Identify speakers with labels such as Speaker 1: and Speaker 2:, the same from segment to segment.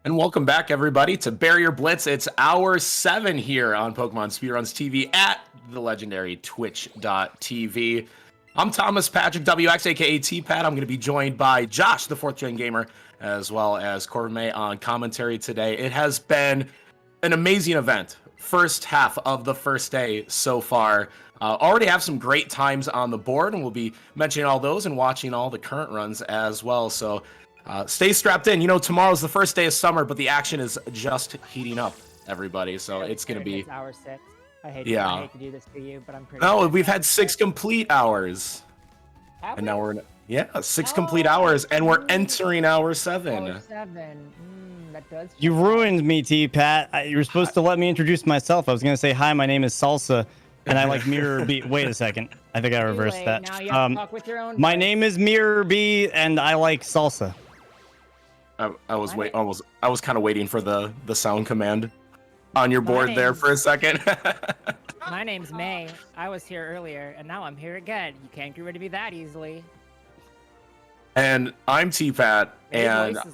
Speaker 1: And welcome back, everybody, to Barrier Blitz. It's hour 7 here on Pokemon Speedruns TV at the legendary twitch.tv. I'm Thomas Patrick WX, aka T-Pat. I'm going to be joined by Josh, the 4th Gen Gamer, as well as Corbin May on commentary today. It has been an amazing event. First half of the first day so far. Already have some great times on the board, and we'll be mentioning all those and watching all the current runs as well. So stay strapped in. You know, tomorrow's the first day of summer, but the action is just heating up, everybody. So it's going to be...
Speaker 2: It's hour 6. I hate to do this to you, but I'm pretty...
Speaker 1: No, we've had 6 complete hours.
Speaker 2: Have
Speaker 1: and
Speaker 2: we?
Speaker 1: now we're... Yeah, 6 complete hours, and we're entering hour 7.
Speaker 2: Hour 7. That does...
Speaker 3: You ruined me, T-Pat. You were supposed to let me introduce myself. I was going to say, hi, my name is Salsa, and I like Mirror B. Wait a second. I think I reversed that.
Speaker 2: Now you have to talk with your own
Speaker 3: my
Speaker 2: voice.
Speaker 3: name is Mirror B, and I like salsa.
Speaker 1: I was kind of waiting for the sound command on your board there for a second.
Speaker 2: My name's May. I was here earlier, and now I'm here again. You can't get rid of me that easily.
Speaker 1: And I'm T-Pat, and
Speaker 2: Your voice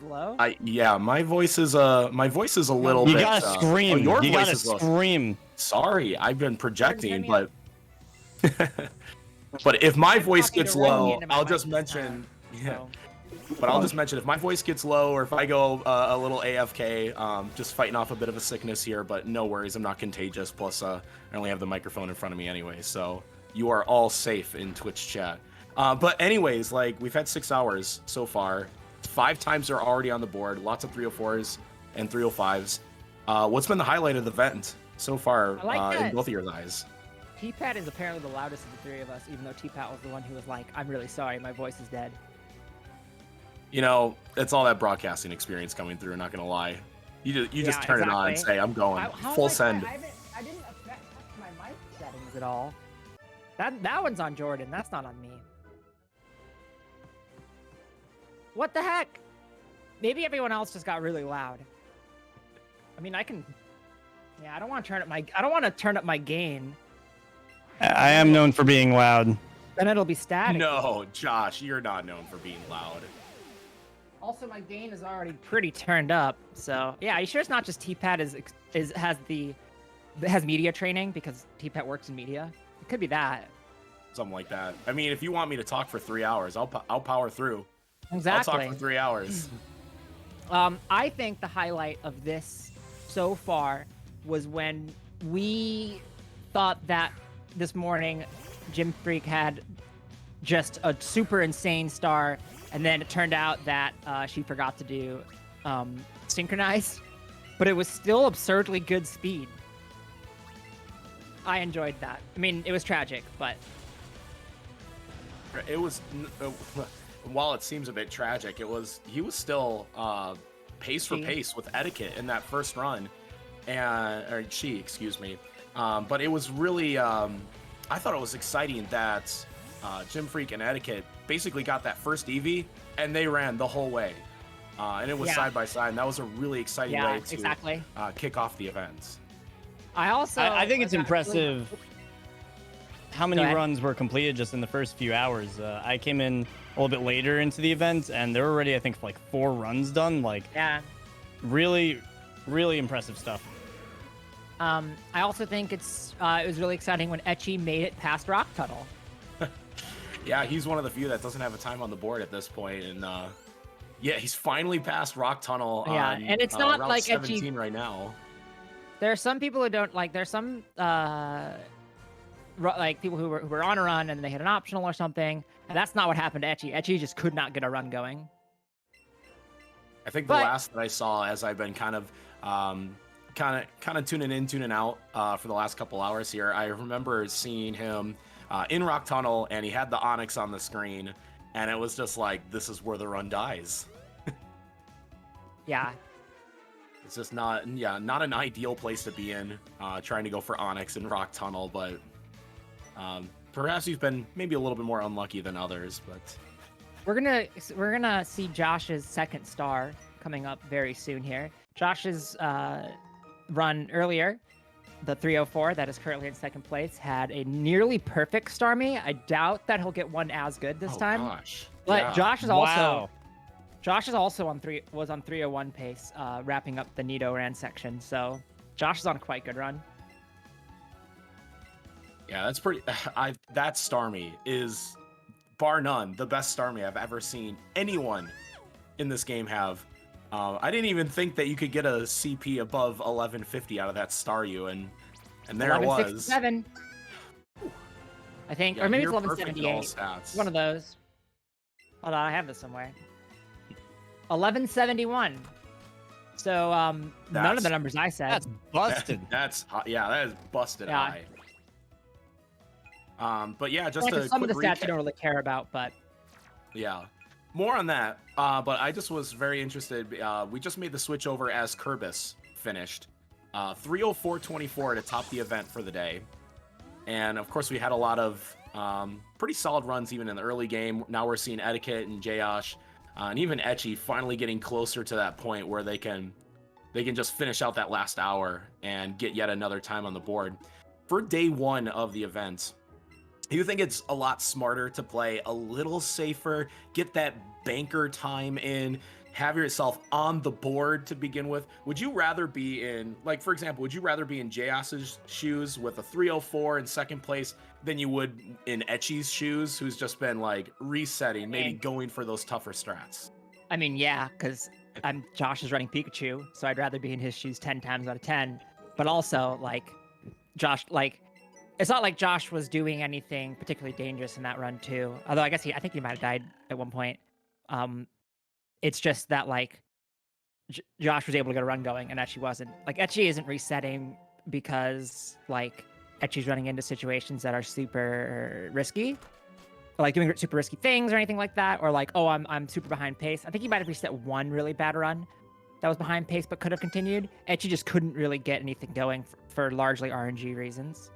Speaker 2: is low?
Speaker 1: my voice is a little bit.
Speaker 3: You gotta scream.
Speaker 1: Your
Speaker 3: you
Speaker 1: voice
Speaker 3: gotta
Speaker 1: is low.
Speaker 3: Scream.
Speaker 1: Sorry, I've been projecting, but but if my voice gets low, I'll just mention. But I'll just mention if my voice gets low or if I go a little AFK, just fighting off a bit of a sickness here, but no worries, I'm not contagious. Plus, I only have the microphone in front of me anyway, so you are all safe in Twitch chat. But anyways, like, we've had 6 hours so far. 5 times are already on the board. Lots of 304s and 305s. What's been the highlight of the event so far in both of your eyes?
Speaker 2: T-Pat is apparently the loudest of the 3 of us, even though T-Pat was the one who was like, I'm really sorry, my voice is dead.
Speaker 1: You know, it's all that broadcasting experience coming through, not gonna lie. You just turn it on and say, I'm going full send.
Speaker 2: I didn't affect my mic settings at all. That one's on Jordan, that's not on me. What the heck? Maybe everyone else just got really loud. I mean, I can... Yeah, I don't want to turn up my gain.
Speaker 3: I am known for being loud.
Speaker 2: Then it'll be static.
Speaker 1: No, Josh, you're not known for being loud.
Speaker 2: Also, my gain is already pretty turned up, so yeah. Are you sure it's not just T-Pat has media training because T-Pat works in media? It could be that.
Speaker 1: Something like that. I mean, if you want me to talk for 3 hours, I'll power through.
Speaker 2: Exactly.
Speaker 1: I'll talk for 3 hours.
Speaker 2: I think the highlight of this so far was when we thought that this morning Jim Freak had just a super insane star, and then it turned out that she forgot to do synchronize, but it was still absurdly good speed. I enjoyed that. I mean, it was tragic, but
Speaker 1: It was, while it seems a bit tragic, he was still pace for pace with etiquette in that first run, or she, excuse me. But it was really, I thought it was exciting that Jim Freak and Etiquette basically got that first Eevee, and they ran the whole way. And it was side by side, and that was a really exciting way to kick off the events.
Speaker 2: I
Speaker 3: think it's impressive how many runs were completed just in the first few hours. I came in a little bit later into the event, and there were already, I think, like 4 runs done. Like, really, really impressive stuff.
Speaker 2: I also think it was really exciting when Etchy made it past Rock Tunnel.
Speaker 1: Yeah, he's one of the few that doesn't have a time on the board at this point, and yeah, he's finally past Rock Tunnel. On,
Speaker 2: and it's not
Speaker 1: Route
Speaker 2: like
Speaker 1: 17
Speaker 2: Etchy
Speaker 1: right now.
Speaker 2: There are some people who don't like. There's some like people who were on a run and they had an optional or something, and that's not what happened to Etchy. Etchy just could not get a run going.
Speaker 1: I think the last that I saw, as I've been kind of tuning in, tuning out for the last couple hours here, I remember seeing him in Rock Tunnel, and he had the Onyx on the screen, and it was just like, this is where the run dies.
Speaker 2: Yeah.
Speaker 1: It's just not an ideal place to be in, trying to go for Onyx in Rock Tunnel, but perhaps he's been maybe a little bit more unlucky than others. But
Speaker 2: we're gonna see Josh's second star coming up very soon here. Josh's run earlier, the 304 that is currently in second place, had a nearly perfect Starmie. I doubt that he'll get one as good this time.
Speaker 1: Gosh.
Speaker 2: But Josh is also Josh is also was on 301 pace, wrapping up the Nidoran section. So Josh is on a quite good run.
Speaker 1: Yeah, that's pretty. That Starmie is, bar none, the best Starmie I've ever seen anyone in this game have. I didn't even think that you could get a CP above 1150 out of that Staryu, and there it was.
Speaker 2: 1167. I think,
Speaker 1: Yeah,
Speaker 2: or maybe it's
Speaker 1: near perfect in all
Speaker 2: 1178.
Speaker 1: stats.
Speaker 2: One of those. Hold on, I have this somewhere. 1171. So none of the numbers I said.
Speaker 3: That's busted.
Speaker 1: That's yeah, that is busted
Speaker 2: Yeah.
Speaker 1: high. But yeah, just a
Speaker 2: some of
Speaker 1: quick
Speaker 2: the stats
Speaker 1: recap.
Speaker 2: you don't really care about, but
Speaker 1: Yeah, more on that. But I just was very interested. We just made the switch over as Kerbis finished. 304.24 to top the event for the day. And of course, we had a lot of pretty solid runs even in the early game. Now we're seeing Etiquette and Jayosh and even Etchy finally getting closer to that point where they can just finish out that last hour and get yet another time on the board. For day one of the event, you think it's a lot smarter to play a little safer, get that banker time in, have yourself on the board to begin with? Would you rather be in, like, for example, would you rather be in Jayas's shoes with a 304 in second place than you would in Etchy's shoes, who's just been like resetting, maybe going for those tougher strats?
Speaker 2: I mean, yeah, because Josh is running Pikachu, so I'd rather be in his shoes 10 times out of 10. But also, like, Josh, like, it's not like Josh was doing anything particularly dangerous in that run too. Although I think he might have died at one point. It's just that like Josh was able to get a run going and Etchy wasn't. Like Etchy isn't resetting because like Etchy's running into situations that are super risky, or like doing super risky things or anything like that, or like, oh, I'm super behind pace. I think he might have reset one really bad run that was behind pace but could have continued. Etchy just couldn't really get anything going for largely RNG reasons.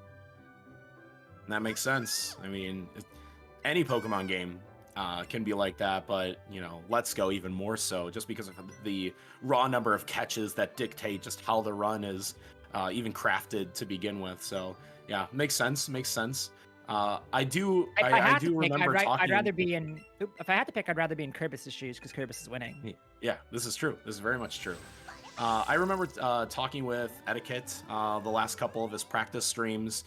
Speaker 1: That makes sense. I mean, any Pokemon game can be like that, but, you know, Let's Go even more so, just because of the raw number of catches that dictate just how the run is even crafted to begin with. So, yeah, makes sense. I do remember talking.
Speaker 2: I'd rather be in. If I had to pick, I'd rather be in Kerbis' shoes because Kerbis is winning.
Speaker 1: Yeah, this is true. This is very much true. I remember talking with Etiquette the last couple of his practice streams.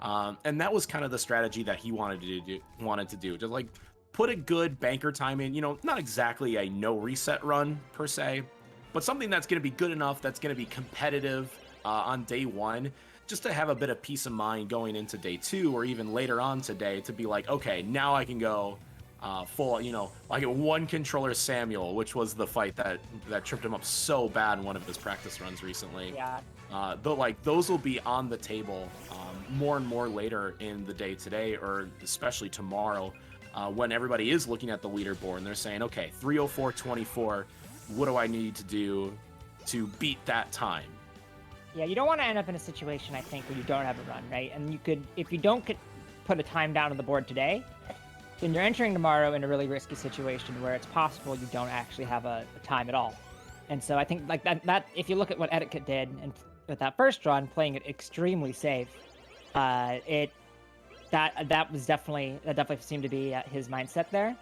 Speaker 1: And that was kind of the strategy that he wanted to do. Just like put a good banker time in, you know, not exactly a no reset run per se, but something that's going to be good enough, that's going to be competitive on day one, just to have a bit of peace of mind going into day two or even later on today to be like, okay, now I can go full, you know, like a one controller Samuel, which was the fight that tripped him up so bad in one of his practice runs recently.
Speaker 2: Yeah.
Speaker 1: But like those will be on the table more and more later in the day today, or especially tomorrow, when everybody is looking at the leaderboard and they're saying, okay, 304.24, what do I need to do to beat that time?
Speaker 2: Yeah, you don't want to end up in a situation, I think, where you don't have a run, right? And you could, if you don't put a time down on the board today, then you're entering tomorrow in a really risky situation where it's possible you don't actually have a time at all. And so I think like that if you look at what Etiquette did and with that first run, playing it extremely safe, that definitely seemed to be his mindset there.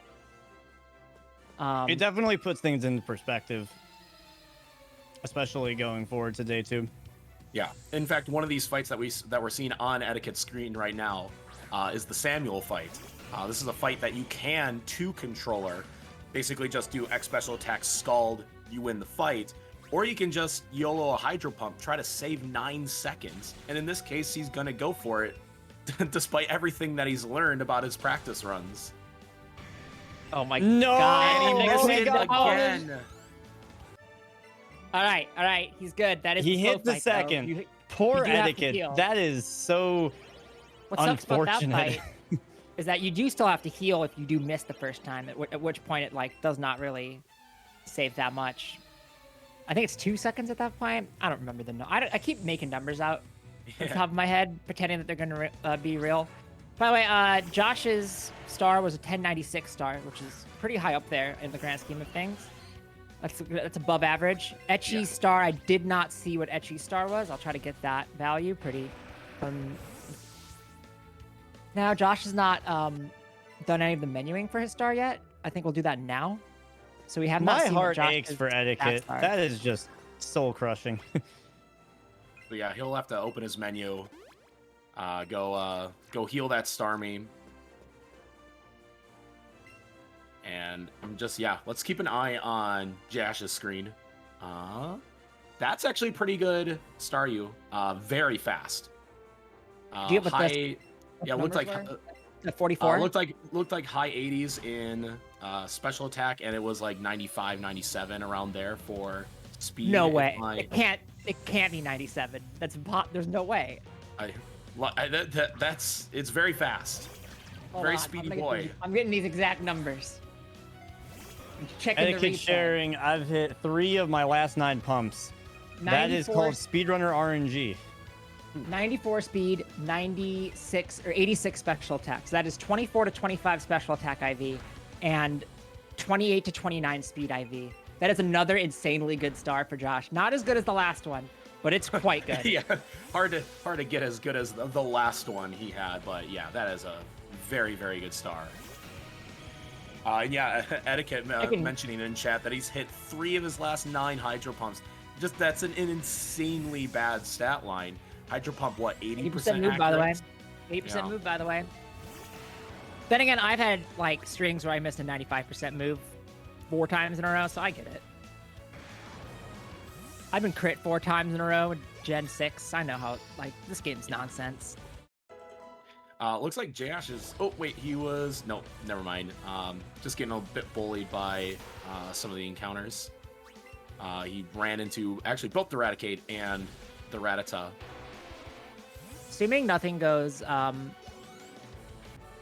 Speaker 3: It definitely puts things into perspective, especially going forward to day two.
Speaker 1: Yeah. In fact, one of these fights that we're seeing on Etiquette's screen right now is the Samuel fight. This is a fight that you can two-controller, basically just do X special attack, Scald, you win the fight, or you can just YOLO a Hydro Pump, try to save 9 seconds, and in this case, he's gonna go for it, despite everything that he's learned about his practice runs.
Speaker 2: Oh my
Speaker 3: No!
Speaker 2: god!
Speaker 1: And he missed it
Speaker 3: God.
Speaker 1: again.
Speaker 2: All right, he's good. That is
Speaker 3: He
Speaker 2: the
Speaker 3: hit
Speaker 2: slow
Speaker 3: the
Speaker 2: fight, though.
Speaker 3: second. Poor
Speaker 2: you do have to
Speaker 3: Etiquette.
Speaker 2: heal.
Speaker 3: That is so
Speaker 2: What sucks about that
Speaker 3: unfortunate.
Speaker 2: fight is that you do still have to heal if you do miss the first time, at which point it like does not really save that much. I think it's 2 seconds at that point. I don't remember the I keep making numbers out on the top of my head, pretending that they're going to be real. By the way, Josh's star was a 1096 star, which is pretty high up there in the grand scheme of things. That's above average. Etchy's star, I did not see what Etchy's star was. I'll try to get that value pretty. Now, Josh has not done any of the menuing for his star yet. I think we'll do that now. So we have not
Speaker 3: My
Speaker 2: seen
Speaker 3: heart
Speaker 2: Josh's
Speaker 3: aches for Etiquette.
Speaker 2: stats are.
Speaker 3: That is just soul crushing.
Speaker 1: But yeah, he'll have to open his menu, go heal that Starmie. And I'm just, yeah, let's keep an eye on Jash's screen. That's actually pretty good, Staryu. Very fast.
Speaker 2: Do you have what
Speaker 1: high, yeah, looked like
Speaker 2: the 44?
Speaker 1: looked like high 80s in special attack, and it was like 95, 97 around there for speed.
Speaker 2: No way. It can't be 97. There's no way.
Speaker 1: It's very fast.
Speaker 2: Hold
Speaker 1: Very
Speaker 2: on,
Speaker 1: speedy boy.
Speaker 2: I'm getting these exact numbers. I'm checking the
Speaker 3: Etiquette
Speaker 2: replay.
Speaker 3: sharing. I've hit 3 of my last 9 pumps. That is
Speaker 2: 94
Speaker 3: called Speedrunner RNG.
Speaker 2: 94 speed, 96 or 86 special attack. So that is 24 to 25 special attack IV and 28 to 29 speed IV. That is another insanely good star for Josh. Not as good as the last one, but it's quite good.
Speaker 1: Yeah, hard to get as good as the last one he had, but yeah, that is a very, very good star. And yeah, Etiquette mentioning in chat that he's hit 3 of his last 9 Hydro Pumps. Just that's an insanely bad stat line. Hydro Pump, what, 80%
Speaker 2: move, by the way.
Speaker 1: accurate?
Speaker 2: 80% move, by the way. Then again, I've had like strings where I missed a 95% move 4 times in a row, so I get it. I've been crit 4 times in a row with Gen 6. I know how, like, this game's nonsense.
Speaker 1: Looks like Jash is... Oh, wait, he was... No, never mind. Just getting a bit bullied by some of the encounters. He ran into, actually, both the Raticate and the Rattata.
Speaker 2: Assuming nothing goes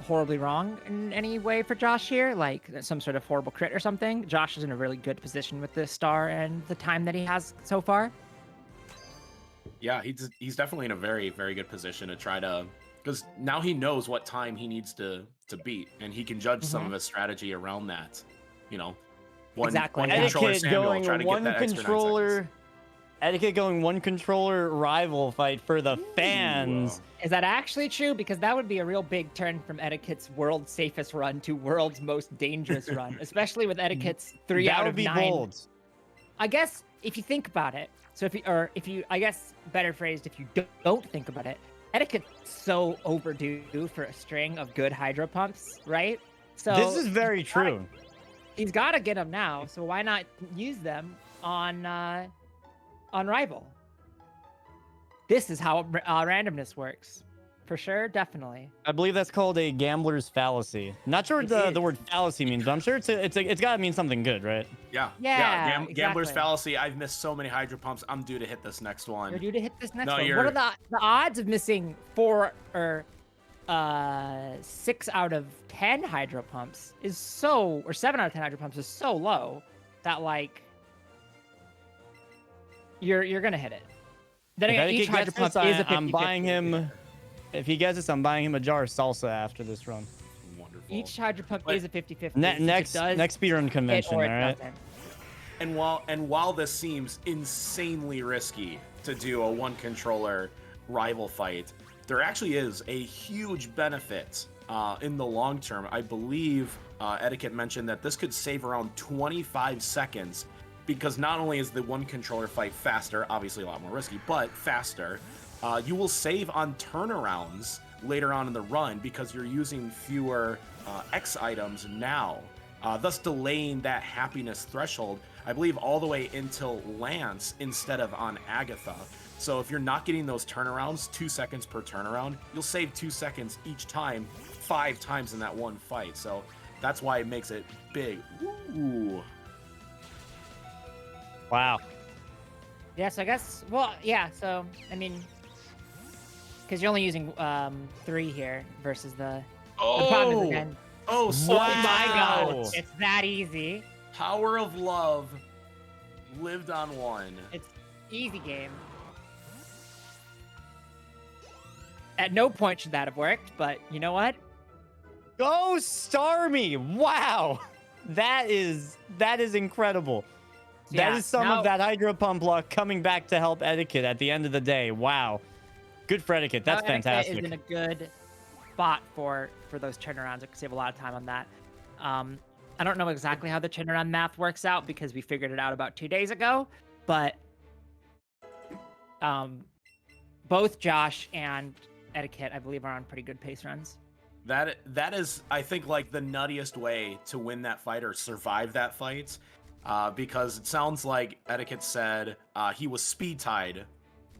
Speaker 2: horribly wrong in any way for Josh here, like some sort of horrible crit or something, Josh is in a really good position with this star and the time that he has so far.
Speaker 1: Yeah, he's definitely in a very, very good position to try to... Because now he knows what time he needs to beat, and he can judge some of his strategy around that. You know, one controller Samuel, try to get that extra 9 seconds.
Speaker 3: Etiquette going 1 controller rival fight for the fans.
Speaker 2: Is that actually true? Because that would be a real big turn from Etiquette's world's safest run to world's most dangerous run, especially with Etiquette's 3 out of 9.
Speaker 3: That would be bold.
Speaker 2: I guess if you think about it, so if you, I guess better phrased, if you don't think about it, Etiquette's so overdue for a string of good Hydro Pumps, right? So
Speaker 3: this is very true.
Speaker 2: He's got to get them now, so why not use them on Rival? This is how randomness works. For sure, definitely.
Speaker 3: I believe that's called a gambler's fallacy. Not sure what the word fallacy means, but I'm sure it's got to mean something good, right?
Speaker 1: Yeah.
Speaker 2: Exactly.
Speaker 1: Gambler's fallacy. I've missed so many Hydro Pumps. I'm due to hit this next one.
Speaker 2: You're due to hit this next one.
Speaker 1: You're...
Speaker 2: What are the odds of missing 4 or 6 out of 10 Hydro Pumps is so, or 7 out of 10 Hydro Pumps is so low that like you're gonna hit it. Then again, each Hydro Pump is a 50-50.
Speaker 3: I'm buying him. If he gets this, I'm buying him a jar of salsa after this run.
Speaker 1: Wonderful.
Speaker 2: Each Hydro Pump is a 50-50.
Speaker 3: Next speedrun convention, all right?
Speaker 1: And while this seems insanely risky to do a 1 controller rival fight, there actually is a huge benefit in the long term. I believe Etiquette mentioned that this could save around 25 seconds, because not only is the 1 controller fight faster, obviously a lot more risky, but faster, you will save on turnarounds later on in the run because you're using fewer X items now, thus delaying that happiness threshold, I believe, all the way until Lance instead of on Agatha. So if you're not getting those turnarounds, 2 seconds per turnaround, you'll save 2 seconds each time, 5 times in that one fight. So that's why it makes it big. Ooh.
Speaker 3: Wow.
Speaker 2: Yeah, so I guess, well, yeah, so, I mean, because you're only using 3 here versus the problem is again.
Speaker 1: Oh, so
Speaker 2: my God, it's that easy.
Speaker 1: Power of love lived on 1.
Speaker 2: It's easy game. At no point should that have worked, but you know what?
Speaker 3: Go Starmie! Wow, that is incredible.
Speaker 2: Yeah,
Speaker 3: that is some of that Hydro Pump luck coming back to help Etiquette at the end of the day. Wow, good for Etiquette. That's fantastic.
Speaker 2: Etiquette is in a good spot for those turnarounds. I could save a lot of time on that. I don't know exactly how the turnaround math works out because we figured it out about 2 days ago, but both Josh and Etiquette, I believe, are on pretty good pace runs.
Speaker 1: That is, I think, like the nuttiest way to win that fight or survive that fight, because it sounds like Etiquette said he was speed tied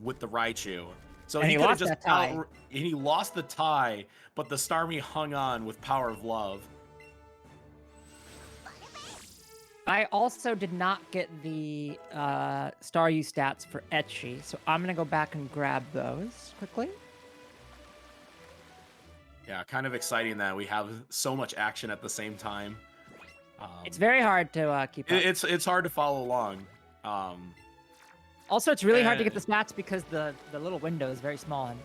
Speaker 1: with the Raichu, so he could have just and he lost the tie, but the Starmie hung on with Power of Love.
Speaker 2: I also did not get the Staryu stats for Etchy, so I'm gonna go back and grab those quickly.
Speaker 1: Yeah, kind of exciting that we have so much action at the same time.
Speaker 2: It's very hard to keep up.
Speaker 1: It's hard to follow along.
Speaker 2: Also, it's really hard to get the stats because the little window is very small.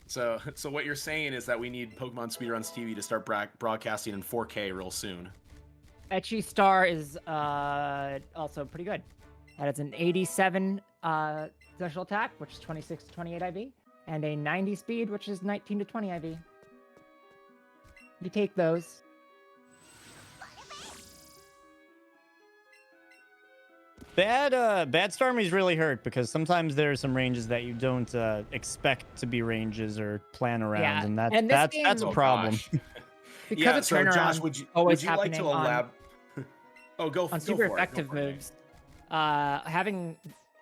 Speaker 1: So what you're saying is that we need Pokemon Speedruns TV to start broadcasting in 4K real soon.
Speaker 2: Etchy Star is also pretty good. That is an 87 special attack, which is 26 to 28 IB, and a 90 speed, which is 19 to 20 IB. You take those.
Speaker 3: Bad Starmies really hurt because sometimes there are some ranges that you don't expect to be ranges or plan around, and that's a problem.
Speaker 2: Because
Speaker 1: yeah,
Speaker 2: of
Speaker 1: so
Speaker 2: turnaround,
Speaker 1: Josh, would you like to elaborate?
Speaker 2: On super effective moves. Having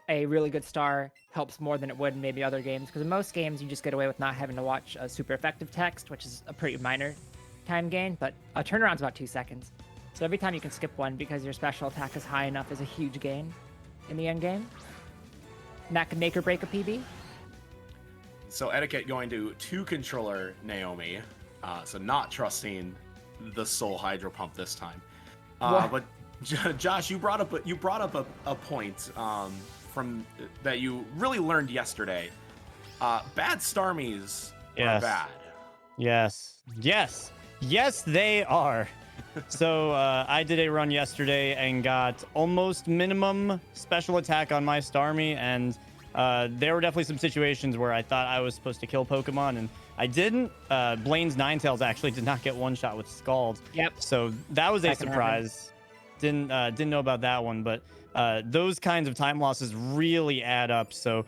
Speaker 2: a really good star helps more than it would in maybe other games, because in most games you just get away with not having to watch a super effective text, which is a pretty minor time gain, but a turnaround's about 2 seconds. So every time you can skip one because your special attack is high enough is a huge gain in the end game. And that can make or break a PB.
Speaker 1: So Etiquette going to 2-controller Naomi, so not trusting the Soul Hydro Pump this time. But Josh, you brought up a point from that you really learned yesterday. Bad Starmies are bad.
Speaker 3: Yes, they are. So I did a run yesterday and got almost minimum special attack on my Starmie, and there were definitely some situations where I thought I was supposed to kill Pokemon, and I didn't. Blaine's Ninetales actually did not get one shot with Scald.
Speaker 2: Yep.
Speaker 3: So that was a surprise. Didn't know about that one, but those kinds of time losses really add up. So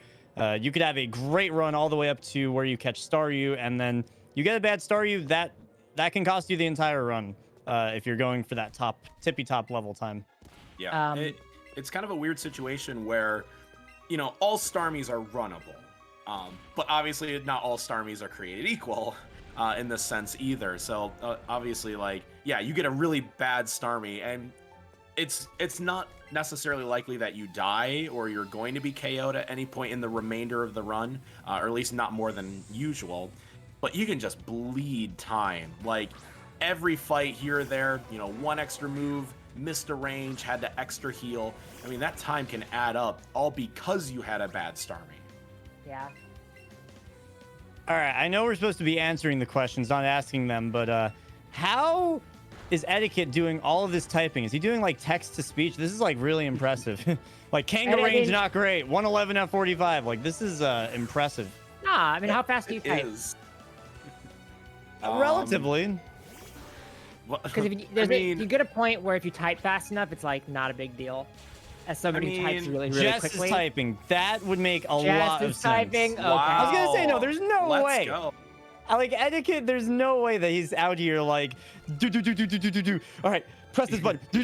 Speaker 3: you could have a great run all the way up to where you catch Staryu, and then you get a bad Staryu, that can cost you the entire run if you're going for that tippy top level time.
Speaker 1: Yeah, it's kind of a weird situation where, all Starmies are runnable, but obviously not all Starmies are created equal in this sense either. So obviously, you get a really bad Starmie, and it's not necessarily likely that you die or you're going to be KO'd at any point in the remainder of the run, or at least not more than usual. But you can just bleed time. Like every fight here or there, one extra move, missed a range, had to extra heal. I mean, that time can add up, all because you had a bad Starmie.
Speaker 2: Yeah.
Speaker 3: All right, I know we're supposed to be answering the questions, not asking them, but how is Etiquette doing all of this typing? Is he doing text to speech? This is really impressive. Kanga range, not great. 111 at 45. This is impressive.
Speaker 2: Nah, I mean, how fast do you type?
Speaker 3: Relatively.
Speaker 2: Because you get a point where if you type fast enough, it's not a big deal. As somebody who types really
Speaker 3: Jess
Speaker 2: quickly.
Speaker 3: is typing. That would make a lot of sense.
Speaker 2: Typing. Okay.
Speaker 1: Wow.
Speaker 3: I was gonna say no. There's no
Speaker 1: Let's
Speaker 3: way.
Speaker 1: Go.
Speaker 3: Etiquette. There's no way that he's out here do. All right, press this button. Do.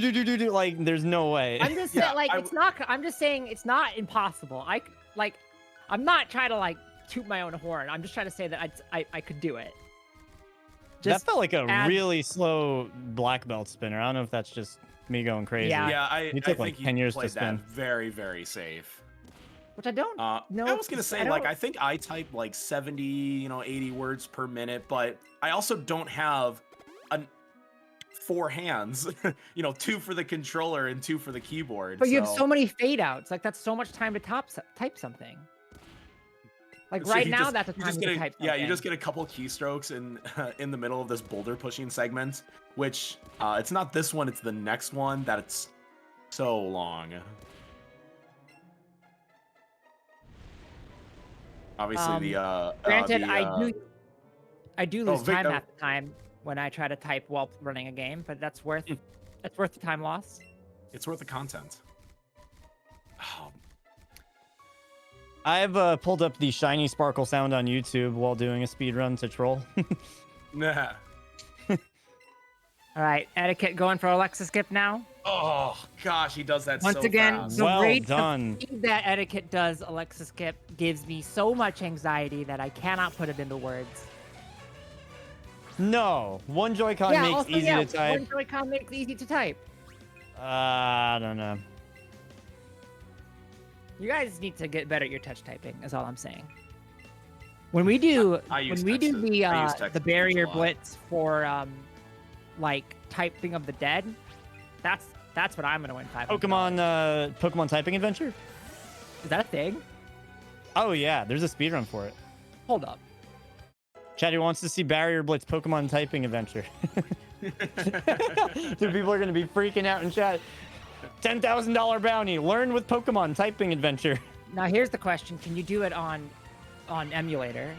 Speaker 3: There's no way.
Speaker 2: I'm just saying, it's not. I'm just saying it's not impossible. I'm not trying to toot my own horn. I'm just trying to say that I could do it.
Speaker 3: That felt like a really slow black belt spinner. I don't know if that's just me going crazy.
Speaker 1: Yeah, I
Speaker 3: took
Speaker 1: think
Speaker 3: 10 years to spin.
Speaker 1: Very, very safe.
Speaker 2: Which I don't know.
Speaker 1: I was gonna say, I think I type 70, 80 words per minute, but I also don't have 4 hands. 2 for the controller and 2 for the keyboard.
Speaker 2: But you have so many fade outs. That's so much time to type something. Right now, that's a time to type something.
Speaker 1: Yeah, you just get a couple keystrokes in the middle of this boulder pushing segment, which it's not this one, it's the next one that it's so long. Obviously,
Speaker 2: granted, I do lose time half the time when I try to type while running a game, but that's worth the time lost.
Speaker 1: It's worth the content. Oh.
Speaker 3: I've pulled up the shiny sparkle sound on YouTube while doing a speed run to troll.
Speaker 1: Nah.
Speaker 2: All right, etiquette going for Alexa skip now.
Speaker 1: Oh gosh, he does that
Speaker 2: Once
Speaker 1: so
Speaker 2: again,
Speaker 1: fast.
Speaker 2: the
Speaker 3: Well
Speaker 2: rate
Speaker 3: done.
Speaker 2: of speed that etiquette does Alexa skip gives me so much anxiety that I cannot put it into words.
Speaker 3: No, one Joy-Con makes easy to type.
Speaker 2: One Joy-Con makes easy to type.
Speaker 3: I don't know.
Speaker 2: You guys need to get better at your touch typing. Is all I'm saying. When we do the Barrier Blitz for like typing of the dead, that's what I'm gonna win $500.
Speaker 3: Pokemon typing adventure.
Speaker 2: Is that a thing?
Speaker 3: Oh yeah, there's a speedrun for it.
Speaker 2: Hold up.
Speaker 3: Chatty wants to see Barrier Blitz Pokemon typing adventure. Dude, people are gonna be freaking out in chat. $10,000 bounty. Learn with Pokemon typing adventure.
Speaker 2: Now here's the question: can you do it on emulator?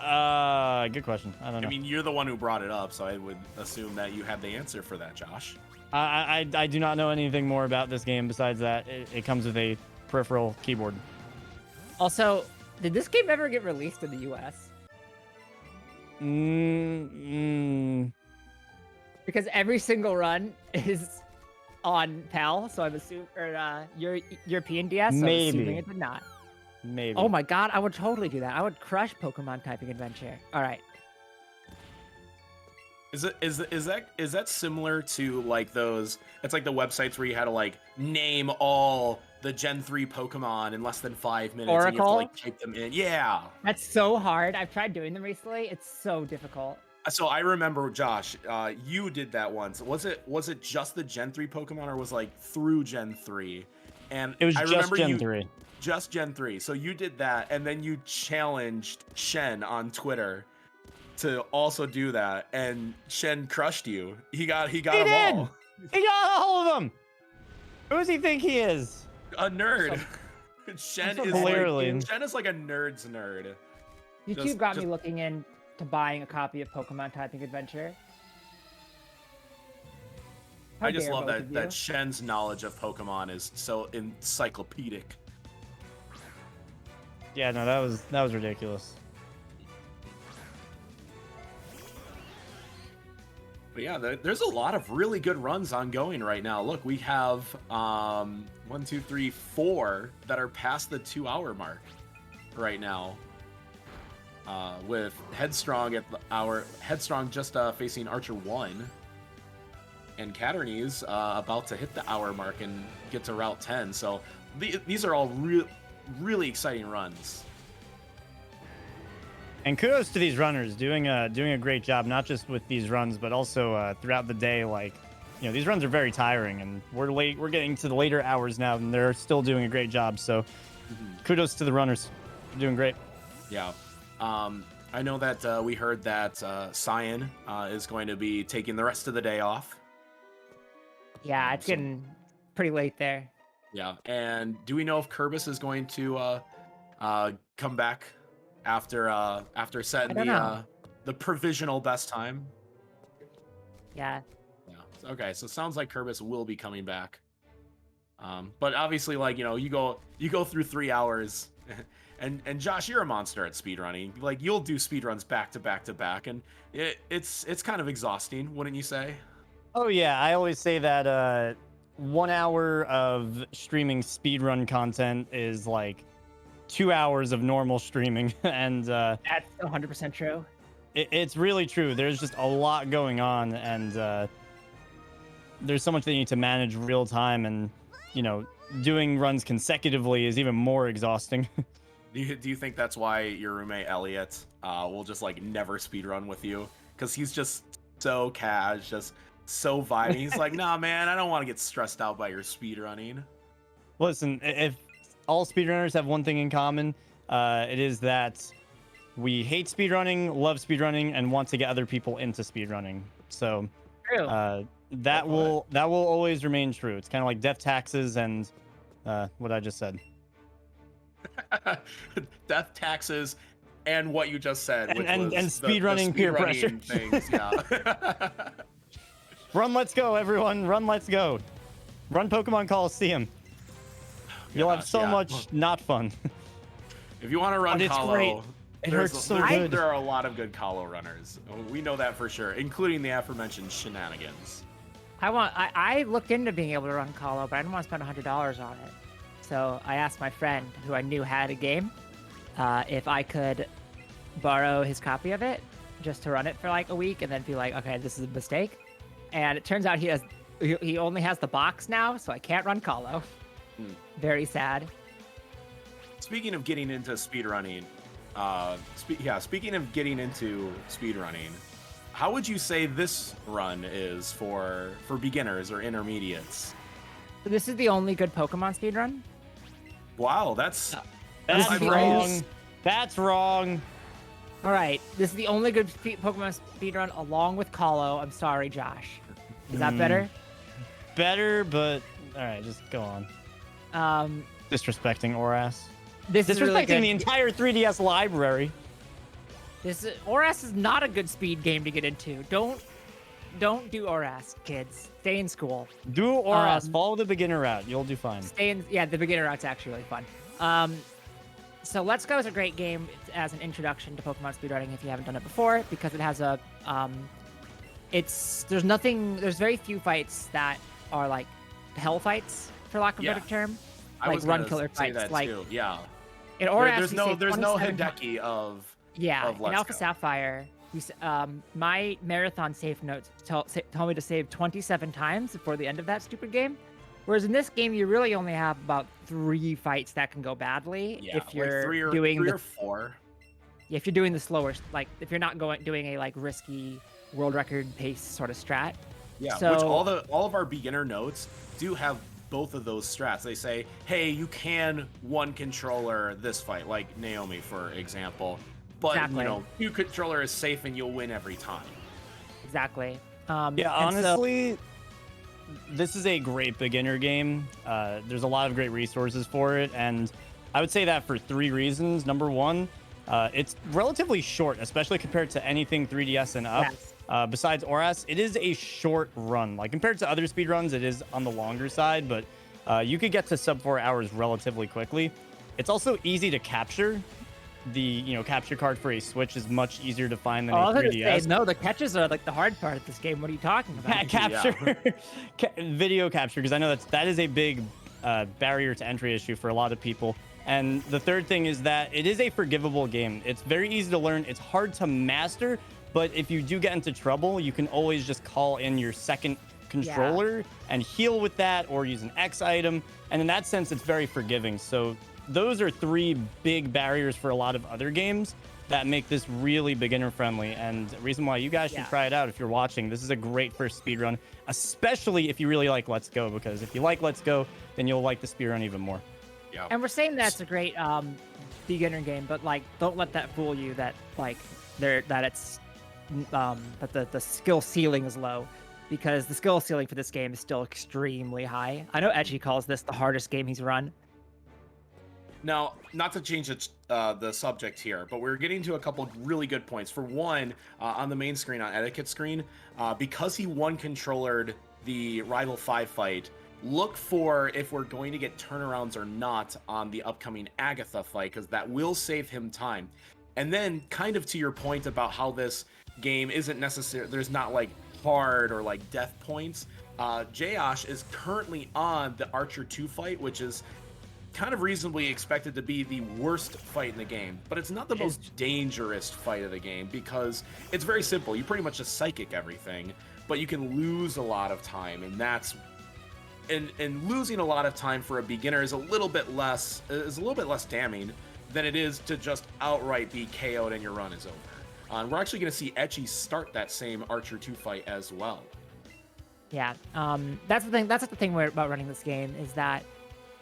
Speaker 3: Good question. I don't know.
Speaker 1: I mean, you're the one who brought it up, so I would assume that you have the answer for that, Josh.
Speaker 3: I do not know anything more about this game besides that it comes with a peripheral keyboard.
Speaker 2: Also, did this game ever get released in the US? Because every single run is on PAL, so I'm assuming, or your European DS, so I'm assuming it did not.
Speaker 3: Maybe.
Speaker 2: Oh my god, I would totally do that. I would crush Pokemon typing adventure. All right.
Speaker 1: Is that similar to like those? It's like the websites where you had to like name all the Gen 3 Pokemon in less than 5 minutes.
Speaker 2: Oracle?
Speaker 1: And you have to like type them in. Yeah.
Speaker 2: That's so hard. I've tried doing them recently. It's so difficult.
Speaker 1: So I remember, Josh, you did that once. Was it just the Gen 3 Pokemon, or was like through Gen 3? And
Speaker 3: it was
Speaker 1: I
Speaker 3: just Gen 3.
Speaker 1: Just Gen 3. So you did that, and then you challenged Shen on Twitter to also do that, and Shen crushed you. He got them all.
Speaker 3: He got all of them. Who does he think he is?
Speaker 1: A nerd. Shen is like a nerd's nerd.
Speaker 2: YouTube got me looking into buying a copy of Pokemon Typing Adventure.
Speaker 1: I just love that Shen's knowledge of Pokemon is so encyclopedic.
Speaker 3: Yeah, no, that was ridiculous.
Speaker 1: But yeah, there's a lot of really good runs ongoing right now. Look, we have 1, 2, 3, 4 that are past the 2-hour mark right now. With Headstrong Headstrong just facing Archer 1, and Caternies about to hit the hour mark and get to Route 10. So these are all really exciting runs.
Speaker 3: And kudos to these runners doing a great job, not just with these runs, but also throughout the day. Like, you know, these runs are very tiring, and we're getting to the later hours now, and they're still doing a great job. So kudos to the runners. They're doing great.
Speaker 1: Yeah. I know that we heard that Cyan is going to be taking the rest of the day off.
Speaker 2: Yeah, it's getting pretty late there.
Speaker 1: Yeah, and do we know if Kerbis is going to come back after setting the provisional best time?
Speaker 2: Yeah.
Speaker 1: Yeah. Okay, so it sounds like Kerbis will be coming back. But obviously, like, you know, you go through 3 hours. And Josh, you're a monster at speedrunning. Like, you'll do speedruns back to back to back, and it's kind of exhausting, wouldn't you say?
Speaker 3: Oh yeah, I always say that 1 hour of streaming speedrun content is like 2 hours of normal streaming, and
Speaker 2: that's 100% true.
Speaker 3: It's really true. There's just a lot going on, and there's so much that you need to manage real time, and you know, doing runs consecutively is even more exhausting.
Speaker 1: Do you think that's why your roommate Elliot will just like never speedrun with you? Because he's just so cash, just so vibey. He's like, nah, man, I don't want to get stressed out by your speedrunning.
Speaker 3: Listen, if all speedrunners have one thing in common, it is that we hate speedrunning, love speedrunning, and want to get other people into speedrunning. So that will always remain true. It's kind of like death taxes and what I just said.
Speaker 1: Death taxes and what you just said, which
Speaker 3: and
Speaker 1: was
Speaker 3: speedrunning peer pressure
Speaker 1: things. Yeah.
Speaker 3: Run, let's go, everyone! Run, let's go! Run Pokemon Coliseum. You'll have so much not fun.
Speaker 1: If you want to run Colo,
Speaker 3: great. It hurts so good.
Speaker 1: There are a lot of good Colo runners. We know that for sure, including the aforementioned shenanigans.
Speaker 2: I looked into being able to run Colo, but I didn't want to spend $100 on it. So I asked my friend, who I knew had a game, if I could borrow his copy of it just to run it for like a week and then be like, okay, this is a mistake. And it turns out he only has the box now, so I can't run Colo. Very sad.
Speaker 1: Speaking of getting into speedrunning, speaking of getting into speedrunning, how would you say this run is for beginners or intermediates?
Speaker 2: So this is the only good Pokemon speedrun?
Speaker 1: Wow, that's
Speaker 3: wrong. That's wrong.
Speaker 2: All right, this is the only good Pokemon speedrun along with Colo. I'm sorry, Josh. Is that better?
Speaker 3: Better, but all right, just go on. Disrespecting Oras. Disrespecting
Speaker 2: really
Speaker 3: the entire 3DS library.
Speaker 2: Oras is not a good speed game to get into. Don't do Oras, kids. Stay in school.
Speaker 3: Do Oras. Follow the beginner route. You'll do fine.
Speaker 2: The beginner route's actually really fun. So Let's Go is a great game as an introduction to Pokemon speedrunning if you haven't done it before, because it has a there's very few fights that are like hell fights, for lack of a better term. Like run killer fights. Like
Speaker 1: too. Yeah.
Speaker 2: In Oras,
Speaker 1: there's no Hideki of
Speaker 2: in Alpha Sapphire, my marathon save notes tell me to save 27 times before the end of that stupid game. Whereas in this game, you really only have about 3 fights that can go badly if you're
Speaker 1: like
Speaker 2: doing
Speaker 1: three or four.
Speaker 2: If you're doing the slower, like if you're not doing a like risky world record pace sort of strat.
Speaker 1: Yeah,
Speaker 2: so,
Speaker 1: which all of our beginner notes do have both of those strats. They say, hey, you can one controller this fight, like Naomi, for example. But,
Speaker 2: exactly.
Speaker 1: 2 controller is safe and you'll win every time.
Speaker 2: Exactly.
Speaker 3: Honestly, this is a great beginner game. There's a lot of great resources for it. And I would say that for 3 reasons. Number 1, it's relatively short, especially compared to anything 3DS and up.
Speaker 2: Yes.
Speaker 3: Besides Oras, it is a short run. Like compared to other speedruns, it is on the longer side, but you could get to sub 4 hours relatively quickly. It's also easy to capture. The capture card for a Switch is much easier to find than a 3DS.
Speaker 2: No, the catches are like the hard part of this game. What are you talking about?
Speaker 3: Capture, video capture, because I know that is a big barrier to entry issue for a lot of people. And the third thing is that it is a forgivable game. It's very easy to learn. It's hard to master, but if you do get into trouble, you can always just call in your second controller and heal with that, or use an X item. And in that sense, it's very forgiving. So those are 3 big barriers for a lot of other games that make this really beginner friendly, and the reason why you guys should try it out if you're watching. This is a great first speedrun, especially if you really like Let's Go, because if you like Let's Go, then you'll like the speedrun even more.
Speaker 1: Yeah.
Speaker 2: And we're saying that's a great beginner game, but like don't let that fool you that like that the skill ceiling is low, because the skill ceiling for this game is still extremely high. I know Edgy calls this the hardest game he's run.
Speaker 1: Now, not to change the subject here, but we're getting to a couple of really good points. For one, on the main screen, on Etiquette screen, because he one-controllered the Rival 5 fight, look for if we're going to get turnarounds or not on the upcoming Agatha fight, because that will save him time. And then, kind of to your point about how this game isn't necessary, there's not like hard or like death points. Josh is currently on the Archer 2 fight, which is kind of reasonably expected to be the worst fight in the game, but it's not the most dangerous fight of the game, because it's very simple. You pretty much just psychic everything, but you can lose a lot of time, and that's and losing a lot of time for a beginner is a little bit less damning than it is to just outright be KO'd and your run is over. We're actually going to see Etchy start that same Archer 2 fight as well.
Speaker 2: Yeah, that's the thing. That's the thing about running this game, is that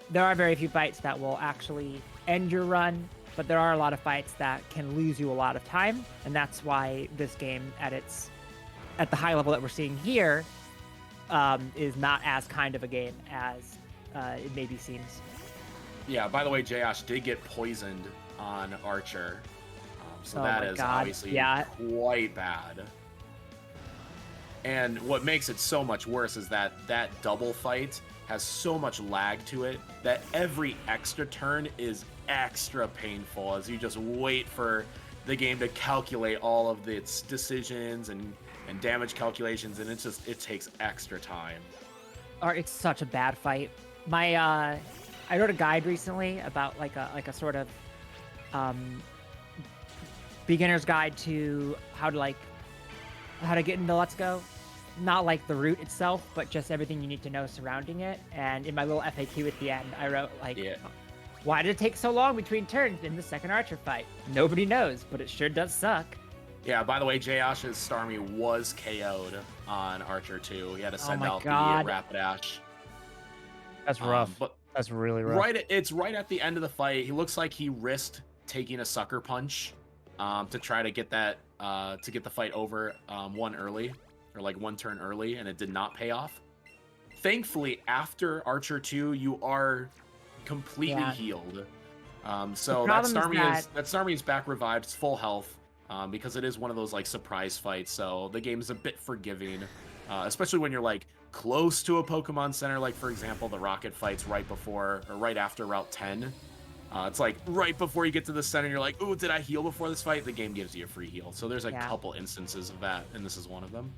Speaker 2: there are very few fights that will actually end your run, but there are a lot of fights that can lose you a lot of time, and that's why this game, at the high level that we're seeing here, is not as kind of a game as it maybe seems.
Speaker 1: Yeah, by the way, Josh did get poisoned on Archer. So that is obviously quite bad. And what makes it so much worse is that that double fight has so much lag to it that every extra turn is extra painful as you just wait for the game to calculate all of its decisions and damage calculations, and it takes extra time.
Speaker 2: Or it's such a bad fight. I wrote a guide recently about like a sort of beginner's guide to how to get into Let's Go. Not like the route itself, but just everything you need to know surrounding it. And in my little FAQ at the end, I wrote why did it take so long between turns in the second Archer fight? Nobody knows, but it sure does suck.
Speaker 1: Yeah, by the way, Jayash's Starmie was KO'd on Archer 2. He had to send out the Rapidash.
Speaker 3: That's rough. But that's really rough.
Speaker 1: It's right at the end of the fight. He looks like he risked taking a sucker punch to try to get that to get the fight over one turn early, and it did not pay off. Thankfully, after Archer 2, you are completely healed. So that Starmie is back revived. It's full health because it is one of those like surprise fights. So the game is a bit forgiving, especially when you're like close to a Pokemon Center. Like for example, the Rocket fights right before or right after Route 10. It's like right before you get to the center, you're like, "Ooh, did I heal before this fight?" The game gives you a free heal. So there's a couple instances of that, and this is one of them.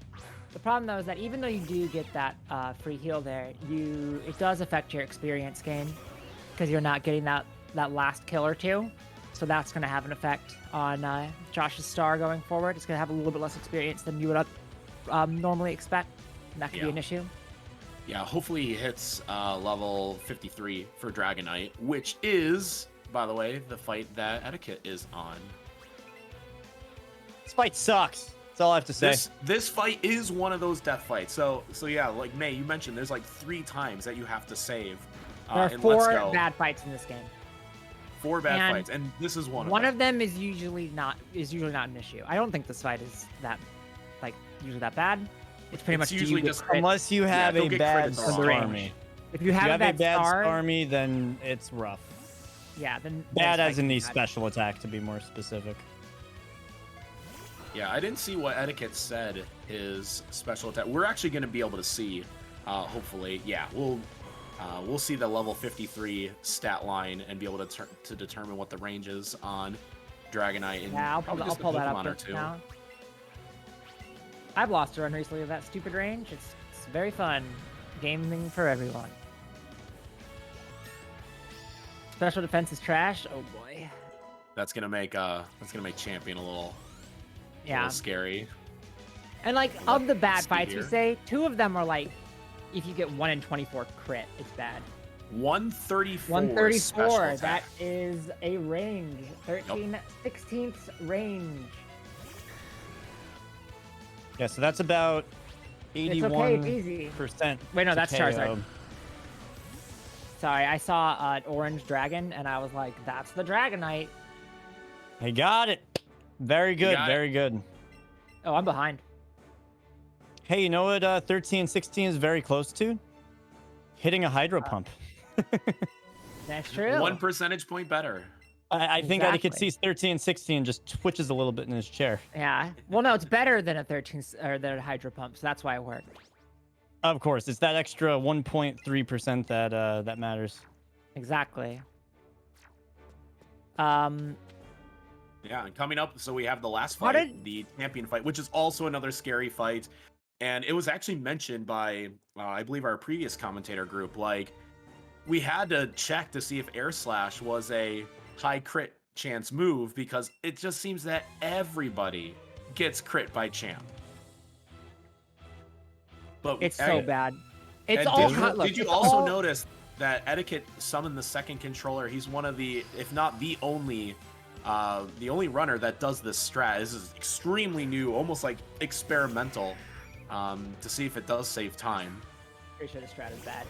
Speaker 2: The problem though is that even though you do get that free heal there, it does affect your experience gain because you're not getting that last kill or two. So that's going to have an effect on Josh's star going forward. It's going to have a little bit less experience than you would normally expect, and that could be an issue. Yeah,
Speaker 1: hopefully he hits level 53 for Dragonite, which is, by the way, the fight that Etiquette is on.
Speaker 3: This fight sucks. That's all I have to say.
Speaker 1: This fight is one of those death fights. So yeah, like May, you mentioned there's like 3 times that you have to save.
Speaker 2: There are 4 bad fights in this game.
Speaker 1: 4 bad fights, and this is one of them.
Speaker 2: One of them is usually not an issue. I don't think this fight is usually that bad. It's pretty much
Speaker 1: usually just
Speaker 3: unless you have a bad Starmie.
Speaker 2: If you have a bad
Speaker 3: Starmie, then it's rough.
Speaker 2: Yeah, then
Speaker 3: bad as in the special attack, to be more specific.
Speaker 1: Yeah, I didn't see what Etiquette said his special attack. We're actually going to be able to see, hopefully. Yeah, we'll see the level 53 stat line and be able to determine what the range is on Dragonite. And
Speaker 2: I'll pull that up now. I've lost a run recently with that stupid range. It's very fun. Gaming for everyone. Special defense is trash. Oh boy.
Speaker 1: That's gonna make champion a little scary.
Speaker 2: And like of the bad fights we say, 2 of them are like if you get 1 in 24 crit, it's bad.
Speaker 1: 134.
Speaker 2: 134. That is a range. 13/16 range.
Speaker 3: Yeah, so that's about 81%.
Speaker 2: Wait, no, that's Charizard. Sorry, I saw an orange dragon, and I was like, that's the Dragonite.
Speaker 3: I got it. Very good, very good.
Speaker 2: Oh, I'm behind.
Speaker 3: Hey, you know what 13/16 is very close to? Hitting a Hydro Pump.
Speaker 2: That's true.
Speaker 1: 1 percentage point better.
Speaker 3: I think Etiquette sees 13/16 just twitches a little bit in his chair.
Speaker 2: Yeah. Well, no, it's better than a 13 or than a Hydro Pump, so that's why it worked.
Speaker 3: Of course, it's that extra 1.3% that matters.
Speaker 2: Exactly.
Speaker 1: Yeah, and coming up, so we have the last fight, the champion fight, which is also another scary fight, and it was actually mentioned by I believe our previous commentator group. Like, we had to check to see if Air Slash was a high crit chance move because it just seems that everybody gets crit by champ. But
Speaker 2: it's so bad. It's
Speaker 1: did you also notice that Etiquette summoned the second controller? He's one of the, if not the only runner that does this strat. This is extremely new, almost like experimental, to see if it does save time.
Speaker 2: Pretty sure the strat is bad,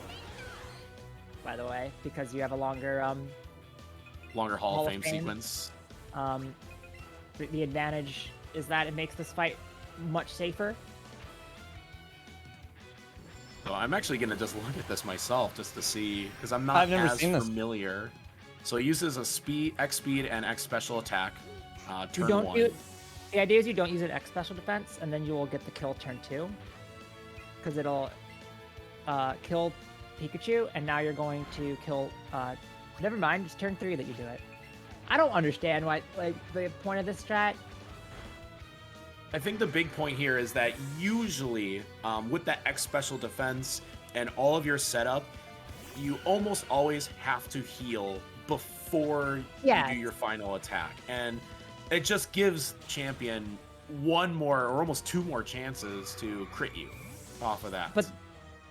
Speaker 2: by the way, because you have a longer
Speaker 1: Hall of Fame sequence.
Speaker 2: The advantage is that it makes this fight much safer.
Speaker 1: So I'm actually gonna just look at this myself just to see, because I'm not as familiar. So it uses a X speed and X special attack.
Speaker 2: You
Speaker 1: turn
Speaker 2: don't
Speaker 1: 1.
Speaker 2: the idea is you don't use an X special defense, and then you will get the kill turn 2. Because it'll kill Pikachu, and now you're going to kill... never mind, just turn 3 that you do it. I don't understand why, like, the point of this strat.
Speaker 1: I think the big point here is that usually with that X special defense and all of your setup, you almost always have to heal before you do your final attack. And it just gives champion one more or almost 2 more chances to crit you off of that.
Speaker 2: But